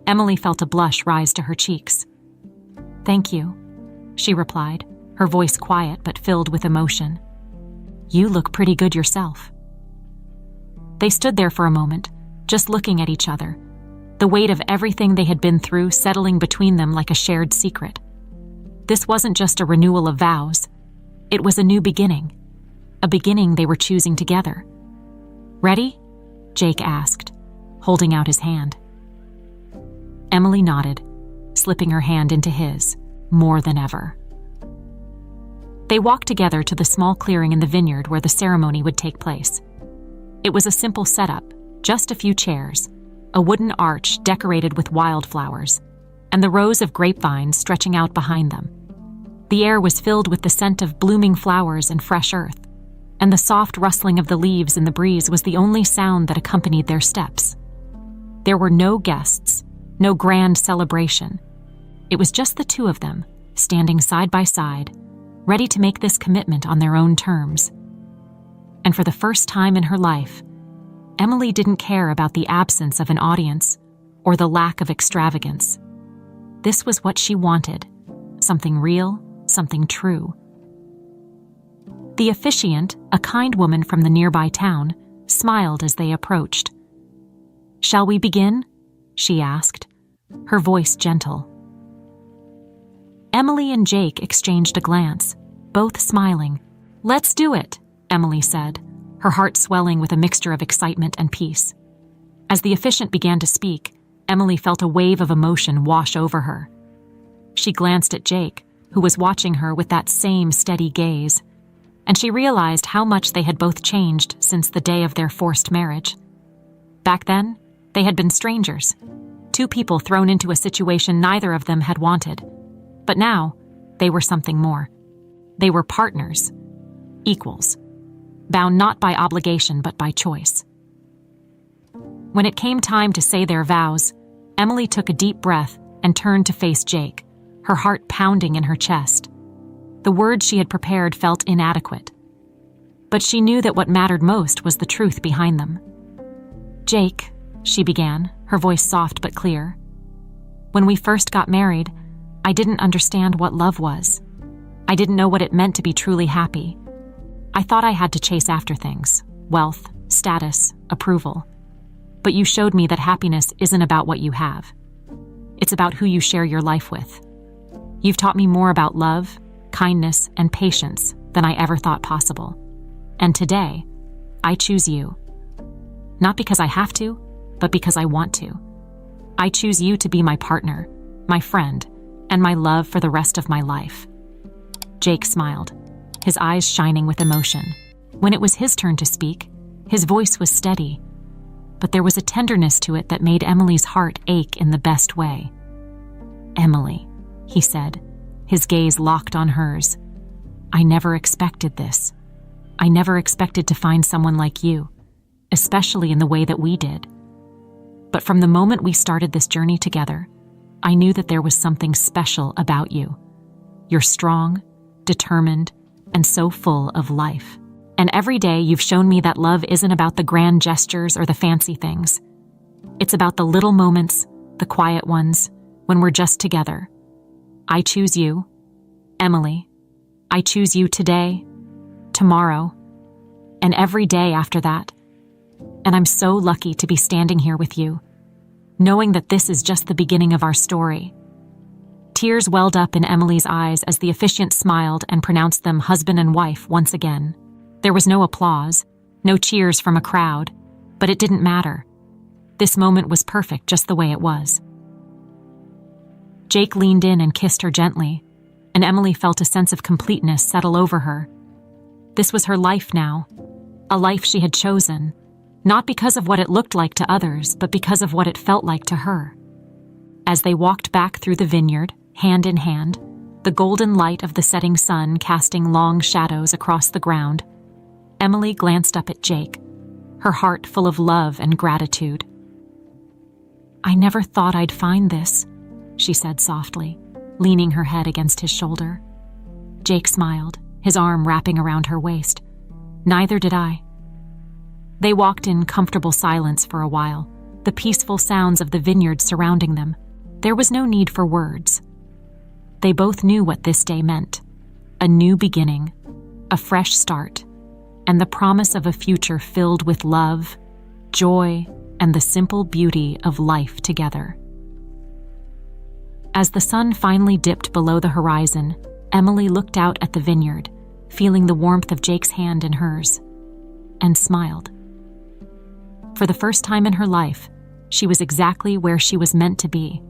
Emily felt a blush rise to her cheeks. "Thank you," she replied, her voice quiet but filled with emotion. "You look pretty good yourself." They stood there for a moment, just looking at each other, the weight of everything they had been through settling between them like a shared secret. This wasn't just a renewal of vows. It was a new beginning, a beginning they were choosing together. "Ready?" Jake asked, holding out his hand. Emily nodded, slipping her hand into his, more than ever. They walked together to the small clearing in the vineyard where the ceremony would take place. It was a simple setup, just a few chairs, a wooden arch decorated with wildflowers, and the rows of grapevines stretching out behind them. The air was filled with the scent of blooming flowers and fresh earth, and the soft rustling of the leaves in the breeze was the only sound that accompanied their steps. There were no guests, no grand celebration. It was just the two of them, standing side by side, ready to make this commitment on their own terms. And for the first time in her life, Emily didn't care about the absence of an audience or the lack of extravagance. This was what she wanted, something real, something true. The officiant, a kind woman from the nearby town, smiled as they approached. "Shall we begin?" she asked, her voice gentle. Emily and Jake exchanged a glance, both smiling. "Let's do it," Emily said, her heart swelling with a mixture of excitement and peace. As the officiant began to speak, Emily felt a wave of emotion wash over her. She glanced at Jake, who was watching her with that same steady gaze, and she realized how much they had both changed since the day of their forced marriage. Back then, they had been strangers, two people thrown into a situation neither of them had wanted. But now, they were something more. They were partners, equals, bound not by obligation but by choice. When it came time to say their vows, Emily took a deep breath and turned to face Jake, her heart pounding in her chest. The words she had prepared felt inadequate, but she knew that what mattered most was the truth behind them. "Jake," she began, her voice soft but clear, "when we first got married, I didn't understand what love was. I didn't know what it meant to be truly happy. I thought I had to chase after things, wealth, status, approval. But you showed me that happiness isn't about what you have. It's about who you share your life with. You've taught me more about love, kindness, and patience than I ever thought possible. And today, I choose you. Not because I have to, but because I want to. I choose you to be my partner, my friend, and my love for the rest of my life." Jake smiled, his eyes shining with emotion. When it was his turn to speak, his voice was steady, but there was a tenderness to it that made Emily's heart ache in the best way. "Emily," he said, his gaze locked on hers, "I never expected this. I never expected to find someone like you, especially in the way that we did. But from the moment we started this journey together, I knew that there was something special about you. You're strong, determined, and so full of life. And every day you've shown me that love isn't about the grand gestures or the fancy things. It's about the little moments, the quiet ones, when we're just together. I choose you, Emily. I choose you today, tomorrow, and every day after that. And I'm so lucky to be standing here with you, knowing that this is just the beginning of our story. Tears welled up in Emily's eyes as the officiant smiled and pronounced them husband and wife once again. There was no applause, no cheers from a crowd, but it didn't matter. This moment was perfect just the way it was. Jake leaned in and kissed her gently, and Emily felt a sense of completeness settle over her. This was her life now, a life she had chosen, not because of what it looked like to others, but because of what it felt like to her. As they walked back through the vineyard, hand in hand, the golden light of the setting sun casting long shadows across the ground, Emily glanced up at Jake, her heart full of love and gratitude. "I never thought I'd find this," she said softly, leaning her head against his shoulder. Jake smiled, his arm wrapping around her waist. "Neither did I." They walked in comfortable silence for a while, the peaceful sounds of the vineyard surrounding them. There was no need for words. They both knew what this day meant: a new beginning, a fresh start, and the promise of a future filled with love, joy, and the simple beauty of life together. As the sun finally dipped below the horizon, Emily looked out at the vineyard, feeling the warmth of Jake's hand in hers, and smiled. For the first time in her life, she was exactly where she was meant to be,